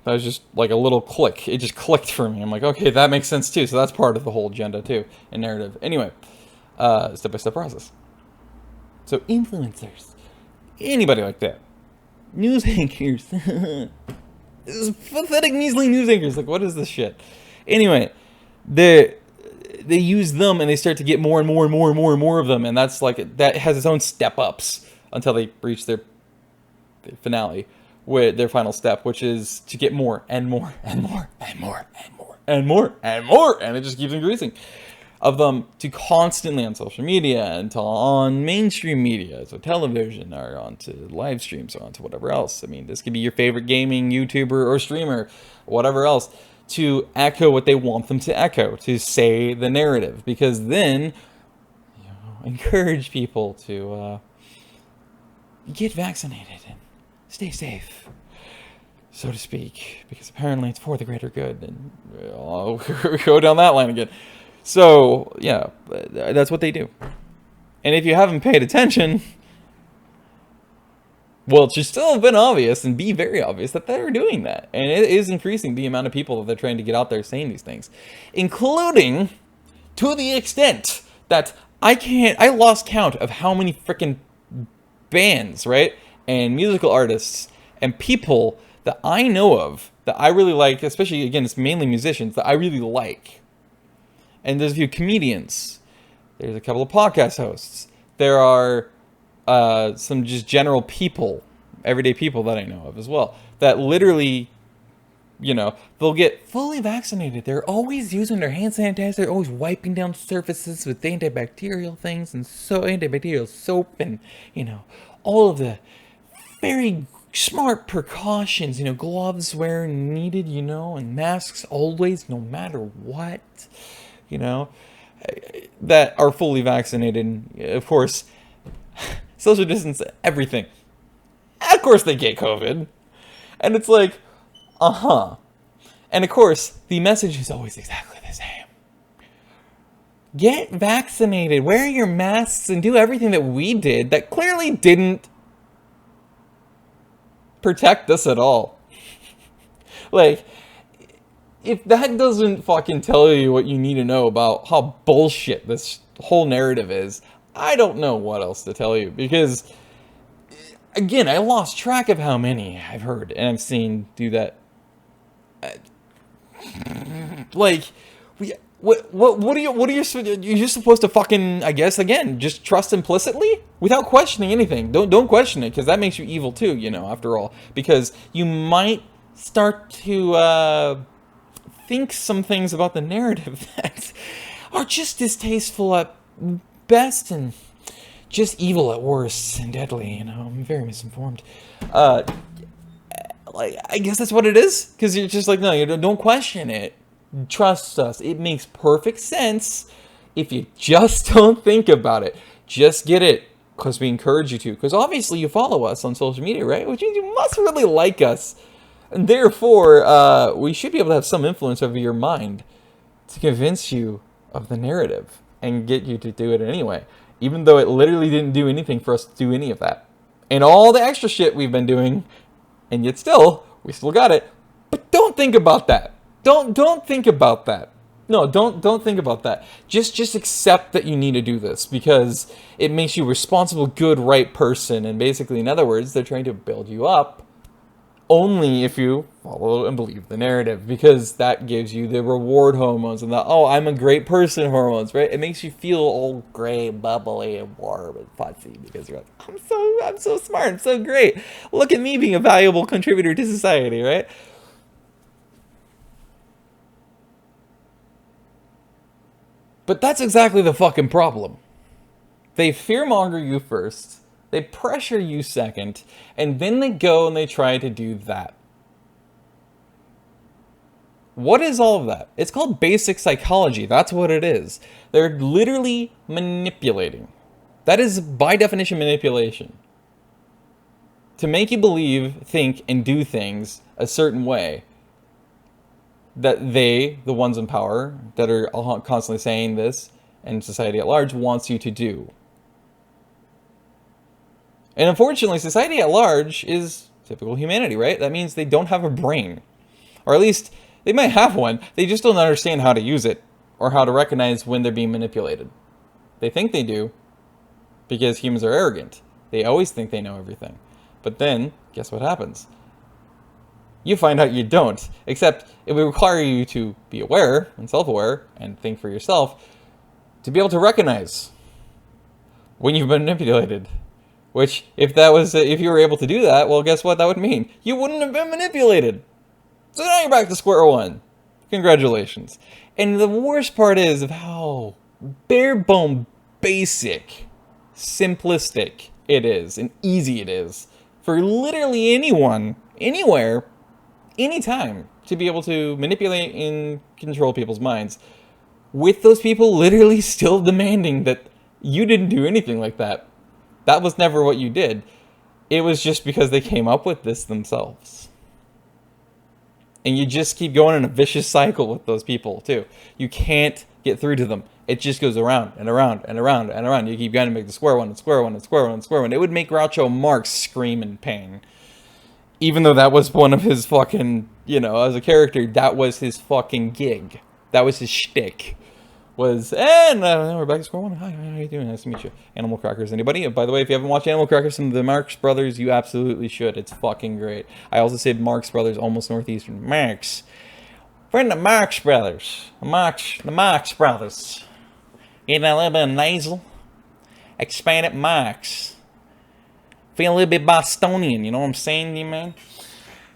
That was just like a little click. It just clicked for me. I'm like, okay, that makes sense too. So that's part of the whole agenda too, and narrative. Anyway, step-by-step process. So influencers, anybody like that, news anchors, this pathetic, measly news anchors. Like, what is this shit? Anyway, they use them and they start to get more and more and more and more and more of them, and that's like that has its own step ups until they reach their finale, with their final step, which is to get more and more and more and more and more and more and more, and it just keeps increasing of them to constantly on social media and to on mainstream media, so television or onto live streams or onto whatever else. I mean, this could be your favorite gaming YouTuber or streamer, whatever else, to echo what they want them to echo, to say the narrative, because then encourage people to get vaccinated and stay safe, so to speak, because apparently it's for the greater good, and I'll go down that line again. So, yeah, that's what they do. And if you haven't paid attention, well, it should still have been obvious and be very obvious that they're doing that. And it is increasing the amount of people that they're trying to get out there saying these things, including to the extent that I lost count of how many freaking bands, right? And musical artists and people that I know of that I really like, especially, again, it's mainly musicians that I really like. And there's a few comedians. There's a couple of podcast hosts. There are some just general people, everyday people that I know of as well, that literally, they'll get fully vaccinated. They're always using their hand sanitizer. They're always wiping down surfaces with antibacterial things and antibacterial soap and, all of the very smart precautions, gloves wearing needed, and masks always, no matter what. That are fully vaccinated. Of course, social distance, everything. Of course they get COVID. And it's like, And of course, the message is always exactly the same. Get vaccinated, wear your masks, and do everything that we did that clearly didn't protect us at all. Like, if that doesn't fucking tell you what you need to know about how bullshit this whole narrative is, I don't know what else to tell you. Because, again, I lost track of how many I've heard and I've seen do that. Like, what are you're just supposed to fucking, I guess, again, just trust implicitly without questioning anything. Don't question it, because that makes you evil too, after all. Because you might start to think some things about the narrative that are just distasteful at best and just evil at worst and deadly. I'm very misinformed. Like, I guess that's what it is, because you're just like, no, don't question it. Trust us. It makes perfect sense if you just don't think about it. Just get it, because we encourage you to. Because obviously you follow us on social media, right? Which means you must really like us. And therefore, we should be able to have some influence over your mind to convince you of the narrative and get you to do it anyway. Even though it literally didn't do anything for us to do any of that. And all the extra shit we've been doing, and yet still, we still got it. But don't think about that. Don't think about that. No, don't think about that. Just accept that you need to do this, because it makes you a responsible, good, right person. And basically, in other words, they're trying to build you up only if you follow and believe the narrative, because that gives you the reward hormones and the, oh, I'm a great person hormones, right? It makes you feel all gray, bubbly, and warm and fuzzy, because you're like, I'm so smart, I'm so great. Look at me being a valuable contributor to society, right? But that's exactly the fucking problem. They fearmonger you first, they pressure you second, and then they go and they try to do that. What is all of that? It's called basic psychology. That's what it is. They're literally manipulating. That is, by definition, manipulation. To make you believe, think, and do things a certain way that they, the ones in power, that are constantly saying this, and society at large, wants you to do. And unfortunately, society at large is typical humanity, right? That means they don't have a brain. Or at least, they might have one. They just don't understand how to use it or how to recognize when they're being manipulated. They think they do because humans are arrogant. They always think they know everything. But then, guess what happens? You find out you don't. Except, it would require you to be aware and self-aware and think for yourself to be able to recognize when you've been manipulated. Which, if you were able to do that, well, guess what that would mean? You wouldn't have been manipulated. So now you're back to square one. Congratulations. And the worst part is of how bare bone basic, simplistic it is, and easy it is for literally anyone, anywhere, anytime, to be able to manipulate and control people's minds, with those people literally still demanding that you didn't do anything like that. That was never what you did. It was just because they came up with this themselves. And you just keep going in a vicious cycle with those people, too. You can't get through to them. It just goes around and around and around and around. You keep going to make the square one and square one and square one and square one. It would make Groucho Marx scream in pain. Even though that was one of his fucking, as a character, that was his fucking gig. That was his shtick. And we're back to square one. Hi, how you doing? Nice to meet you. Animal Crackers, anybody? By the way, if you haven't watched Animal Crackers from the Marx Brothers, you absolutely should. It's fucking great. I also said Marx Brothers, almost Northeastern. Marx. We're in the Marx Brothers. The Marx Brothers. Getting a little bit of nasal. Expanded Marx. Feeling a little bit Bostonian, you know what I'm saying to you, man?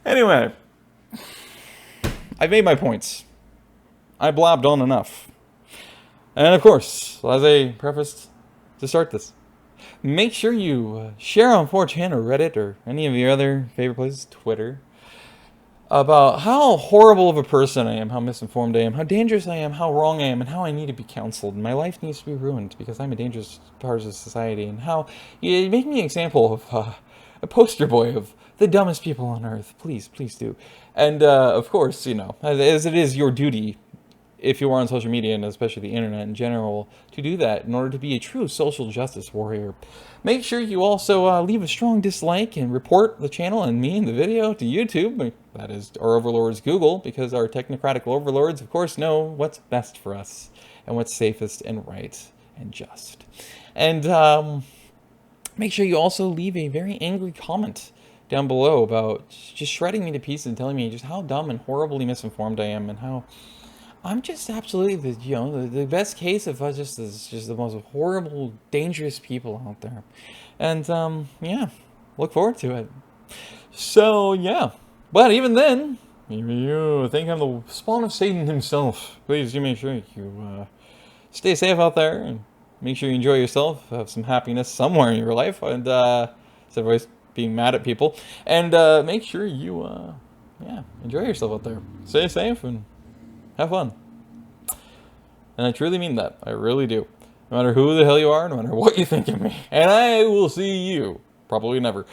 Anyway. I've made my points. I blabbed on enough. And of course, as I prefaced to start this, make sure you share on 4chan or Reddit or any of your other favorite places, Twitter, about how horrible of a person I am, how misinformed I am, how dangerous I am, how wrong I am, and how I need to be counseled. My life needs to be ruined because I'm a dangerous part of society, and how you make me an example of a poster boy of the dumbest people on earth. Please, please do. And of course, as it is your duty, if you are on social media, and especially the internet in general, to do that in order to be a true social justice warrior. Make sure you also leave a strong dislike and report the channel and me in the video to YouTube, that is our overlords Google, because our technocratic overlords, of course, know what's best for us and what's safest and right and just. And make sure you also leave a very angry comment down below about just shredding me to pieces and telling me just how dumb and horribly misinformed I am and how I'm just absolutely the best case of us just the most horrible, dangerous people out there. And yeah, look forward to it. So yeah, but even then, you think I'm the spawn of Satan himself. Please do make sure you stay safe out there and make sure you enjoy yourself, have some happiness somewhere in your life, and instead of always being mad at people, and make sure you enjoy yourself out there. Stay safe and have fun. And I truly mean that. I really do. No matter who the hell you are, no matter what you think of me. And I will see you, probably never,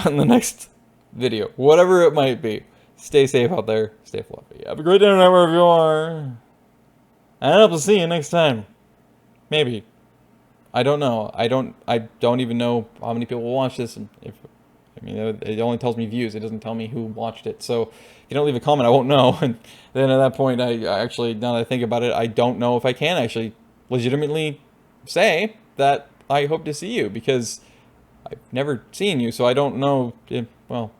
on the next video. Whatever it might be. Stay safe out there. Stay fluffy. Have a great day wherever you are. And I hope to see you next time. Maybe. I don't know. I don't even know how many people will watch this. And it only tells me views. It doesn't tell me who watched it. So if you don't leave a comment, I won't know. And then at that point, I actually, now that I think about it, I don't know if I can actually legitimately say that I hope to see you, because I've never seen you, so I don't know if, well,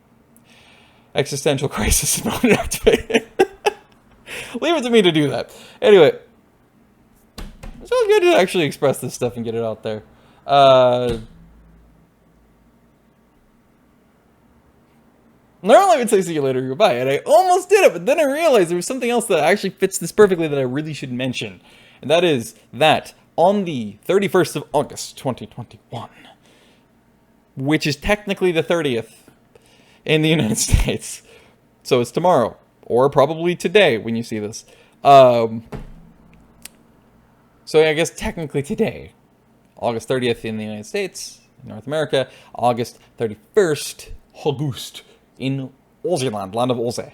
existential crisis in order to leave it to me to do that. Anyway, it's really good to actually express this stuff and get it out there. Normally I would say see you later, goodbye, and I almost did it, but then I realized there was something else that actually fits this perfectly that I really should mention. And that is that on the 31st of August, 2021, which is technically the 30th in the United States, so it's tomorrow, or probably today when you see this. So I guess technically today, August 30th in the United States, North America, August 31st, August, in Aussie land of Aussie,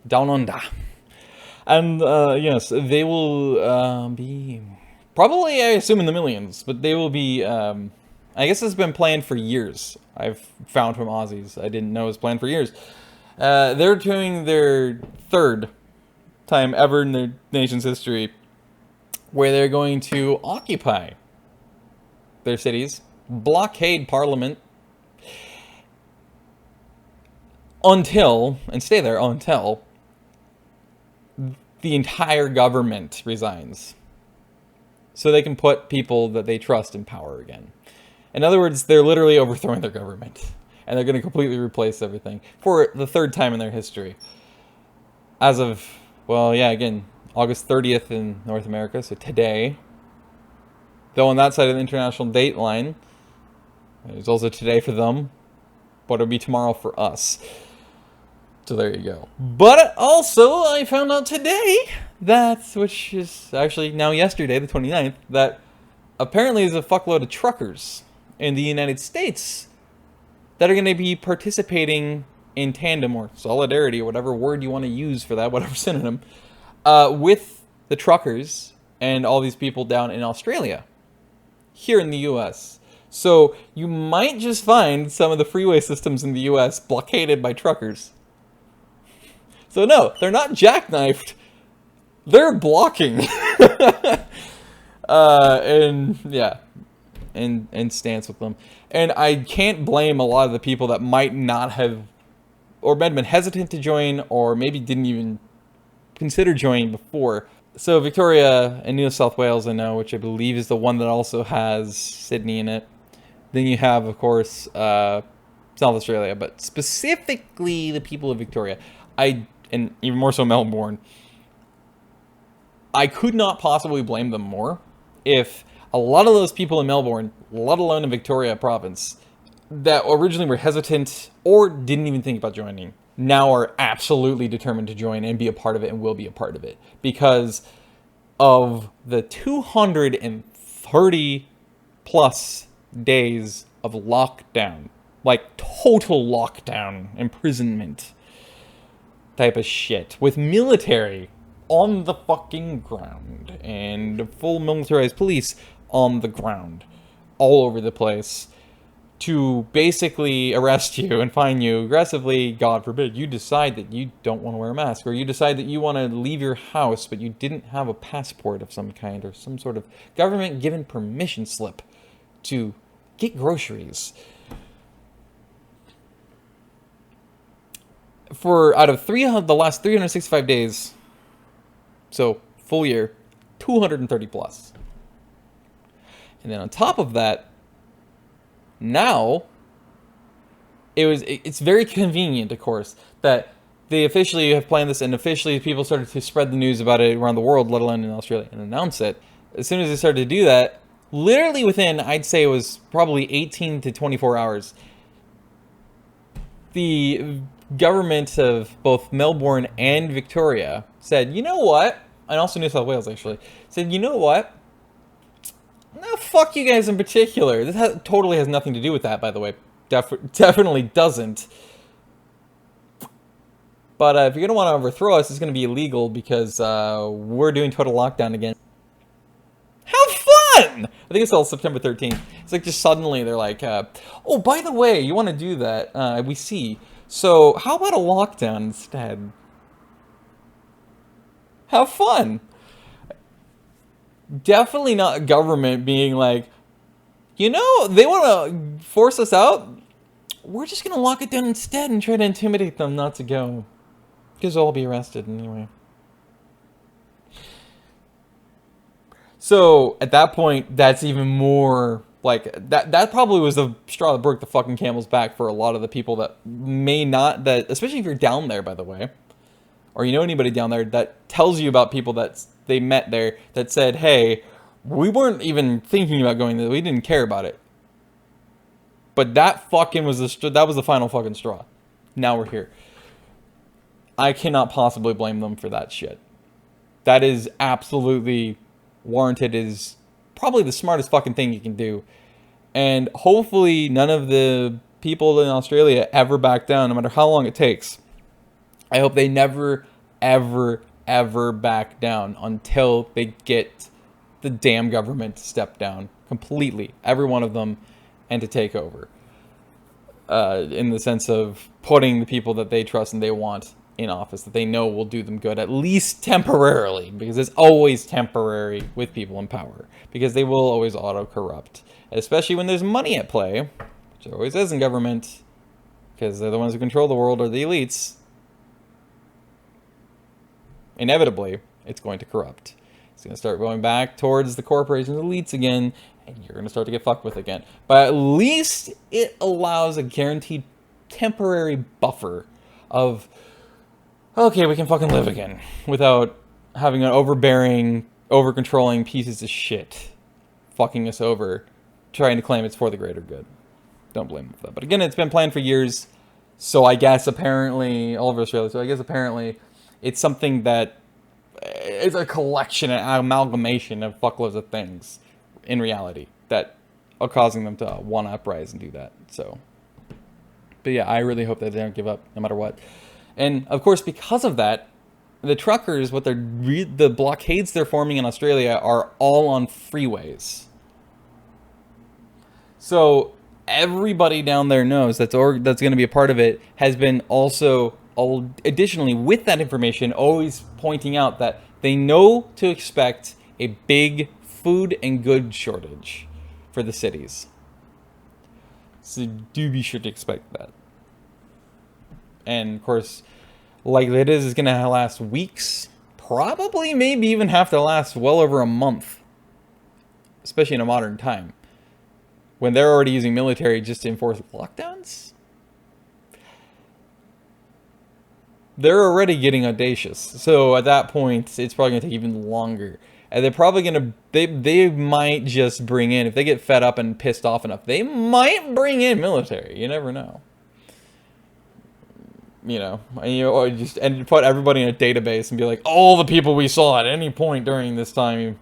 down under. And yes, they will be probably, I assume, in the millions, but they will be, I guess it's been planned for years. I've found from Aussies. I didn't know it was planned for years. They're doing their third time ever in their nation's history where they're going to occupy their cities, blockade parliament until, and stay there until, the entire government resigns. So they can put people that they trust in power again. In other words, they're literally overthrowing their government. And they're going to completely replace everything for the third time in their history. As of, well, yeah, again, August 30th in North America, so today. Though on that side of the international date line, it's also today for them, but it'll be tomorrow for us. So there you go. But also, I found out today that, which is actually now yesterday, the 29th, that apparently there's a fuckload of truckers in the United States that are going to be participating in tandem or solidarity, or whatever word you want to use for that, whatever synonym, with the truckers and all these people down in Australia, here in the US. So you might just find some of the freeway systems in the US blockaded by truckers. So no, they're not jackknifed. They're blocking. And yeah, and stance with them. And I can't blame a lot of the people that might not have, or might have been hesitant to join, or maybe didn't even consider joining before. So Victoria and New South Wales, I know, which I believe is the one that also has Sydney in it. Then you have, of course, South Australia, but specifically the people of Victoria. And even more so Melbourne, I could not possibly blame them more if a lot of those people in Melbourne, let alone in Victoria province, that originally were hesitant or didn't even think about joining, now are absolutely determined to join and be a part of it and will be a part of it because of the 230 plus days of lockdown, like total lockdown, imprisonment type of shit, with military on the fucking ground and full militarized police on the ground all over the place to basically arrest you and fine you aggressively. God forbid you decide that you don't want to wear a mask, or you decide that you want to leave your house but you didn't have a passport of some kind or some sort of government given permission slip to get groceries. For out of the last 365 days, so full year, 230 plus. And then on top of that, now it's very convenient, of course, that they officially have planned this, and officially people started to spread the news about it around the world, let alone in Australia, and announce it. As soon as they started to do that, literally within, I'd say it was probably 18 to 24 hours, the government of both Melbourne and Victoria said, you know what? And also New South Wales, actually. Said, you know what? No, fuck you guys in particular. This totally has nothing to do with that, by the way. Definitely doesn't. But if you're going to want to overthrow us, it's going to be illegal because we're doing total lockdown again. Have fun! I think it's till September 13th. It's like just suddenly they're like, oh, by the way, you want to do that? We see. So how about a lockdown instead? Have fun. Definitely not government being like, you know, they want to force us out. We're just going to lock it down instead and try to intimidate them not to go. Because they'll all be arrested anyway. So at that point, that's even more like that probably was the straw that broke the fucking camel's back for a lot of the people that may not, that especially if you're down there, by the way, or you know anybody down there that tells you about people that they met there that said, hey, we weren't even thinking about going there, we didn't care about it, but that fucking was the final fucking straw. Now we're here. I cannot possibly blame them for that shit. That is absolutely warranted, is probably the smartest fucking thing you can do. And hopefully none of the people in Australia ever back down, no matter how long it takes. I hope they never, ever, ever back down until they get the damn government to step down completely, every one of them, and to take over. in the sense of putting the people that they trust and they want in office, that they know will do them good, at least temporarily, because it's always temporary with people in power, because they will always auto-corrupt, especially when there's money at play, which there always is in government, because they're the ones who control the world, or the elites. Inevitably, it's going to corrupt. It's going to start going back towards the corporations, elites again, and you're going to start to get fucked with again. But at least it allows a guaranteed temporary buffer of, okay, we can fucking live again without having an overbearing, over-controlling pieces of shit fucking us over, trying to claim it's for the greater good. Don't blame them for that. But again, it's been planned for years, so I guess apparently, all over Australia, so I guess apparently it's something that is a collection, an amalgamation of fuckloads of things in reality that are causing them to one uprise and do that. So, but yeah, I really hope that they don't give up no matter what. And of course, because of that, the truckers, the blockades they're forming in Australia are all on freeways. So everybody down there knows that's going to be a part of it, has been also additionally with that information always pointing out that they know to expect a big food and goods shortage for the cities. So do be sure to expect that. And of course, like it is going to last weeks, probably maybe even have to last well over a month, especially in a modern time, when they're already using military just to enforce lockdowns. They're already getting audacious. So at that point, it's probably going to take even longer. And they're probably going to, they might just bring in, if they get fed up and pissed off enough, they might bring in military. You never know. You know, or just put everybody in a database and be like, all the people we saw at any point during this time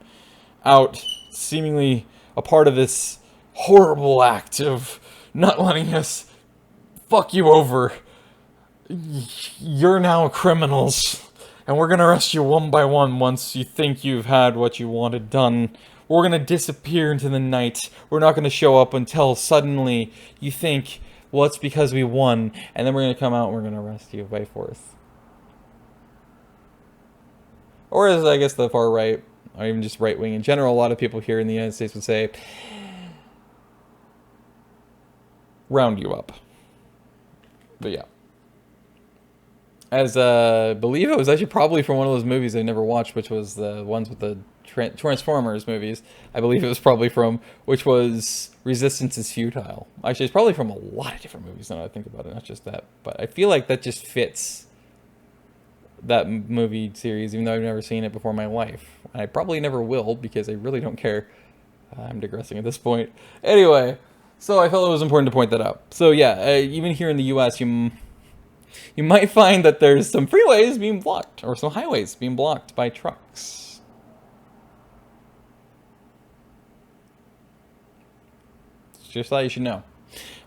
out, seemingly a part of this horrible act of not letting us fuck you over. You're now criminals, and we're gonna arrest you one by one once you think you've had what you wanted done. We're gonna disappear into the night. We're not gonna show up until suddenly you think, well, it's because we won, and then we're gonna come out and we're gonna arrest you by force. Or as I guess the far right, or even just right wing in general, a lot of people here in the United States would say, round you up. But yeah. As I believe it was actually probably from one of those movies I never watched, which was the ones with the Transformers movies. I believe it was probably from, which was Resistance is Futile. Actually, it's probably from a lot of different movies now that I think about it, not just that. But I feel like that just fits that movie series, even though I've never seen it before in my life. And I probably never will, because I really don't care. I'm digressing at this point. Anyway, so I felt it was important to point that out. So yeah, even here in the US, you might find that there's some freeways being blocked, or some highways being blocked by trucks. Just thought you should know.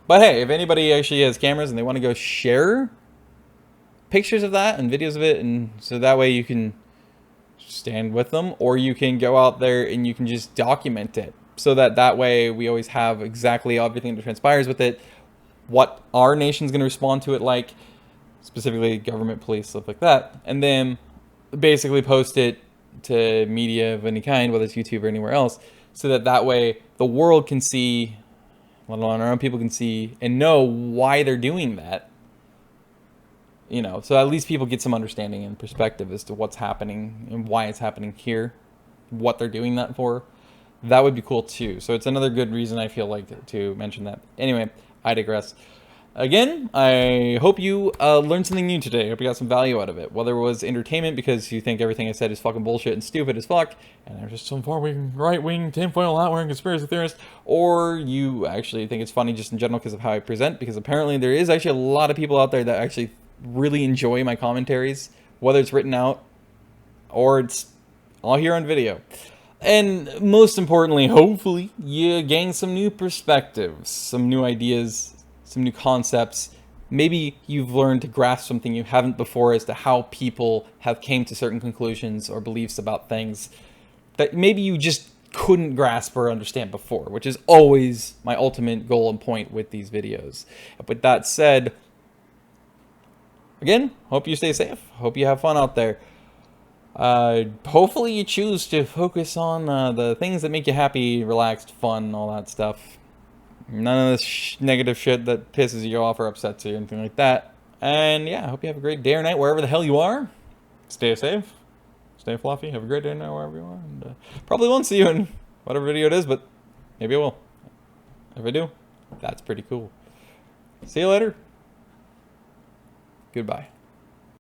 But hey, if anybody actually has cameras and they want to go share pictures of that and videos of it, and so that way you can stand with them, or you can go out there and you can just document it, so that way we always have exactly everything that transpires with it, what our nation's going to respond to it like, specifically government, police, stuff like that, and then basically post it to media of any kind, whether it's YouTube or anywhere else, so that way the world can see, let alone our own people can see and know why they're doing that. You know, so at least people get some understanding and perspective as to what's happening and why it's happening here, what they're doing that for. That would be cool too. So it's another good reason I feel like to mention that. Anyway, I digress. Again, I hope you learned something new today. I hope you got some value out of it. Whether it was entertainment because you think everything I said is fucking bullshit and stupid as fuck, and I'm just some far-wing, right-wing, tinfoil hat-wearing conspiracy theorist, or you actually think it's funny just in general because of how I present, because apparently there is actually a lot of people out there that actually really enjoy my commentaries, whether it's written out or it's all here on video. And most importantly, hopefully, you gain some new perspectives, some new ideas, some new concepts. Maybe you've learned to grasp something you haven't before as to how people have came to certain conclusions or beliefs about things that maybe you just couldn't grasp or understand before, which is always my ultimate goal and point with these videos. With that said, again, hope you stay safe. Hope you have fun out there. Hopefully you choose to focus on the things that make you happy, relaxed, fun, all that stuff. None of this negative shit that pisses you off or upsets you, anything like that. And yeah, I hope you have a great day or night wherever the hell you are. Stay safe. Stay fluffy. Have a great day or night wherever you are. And probably won't see you in whatever video it is, but maybe I will. If I do, that's pretty cool. See you later. Goodbye.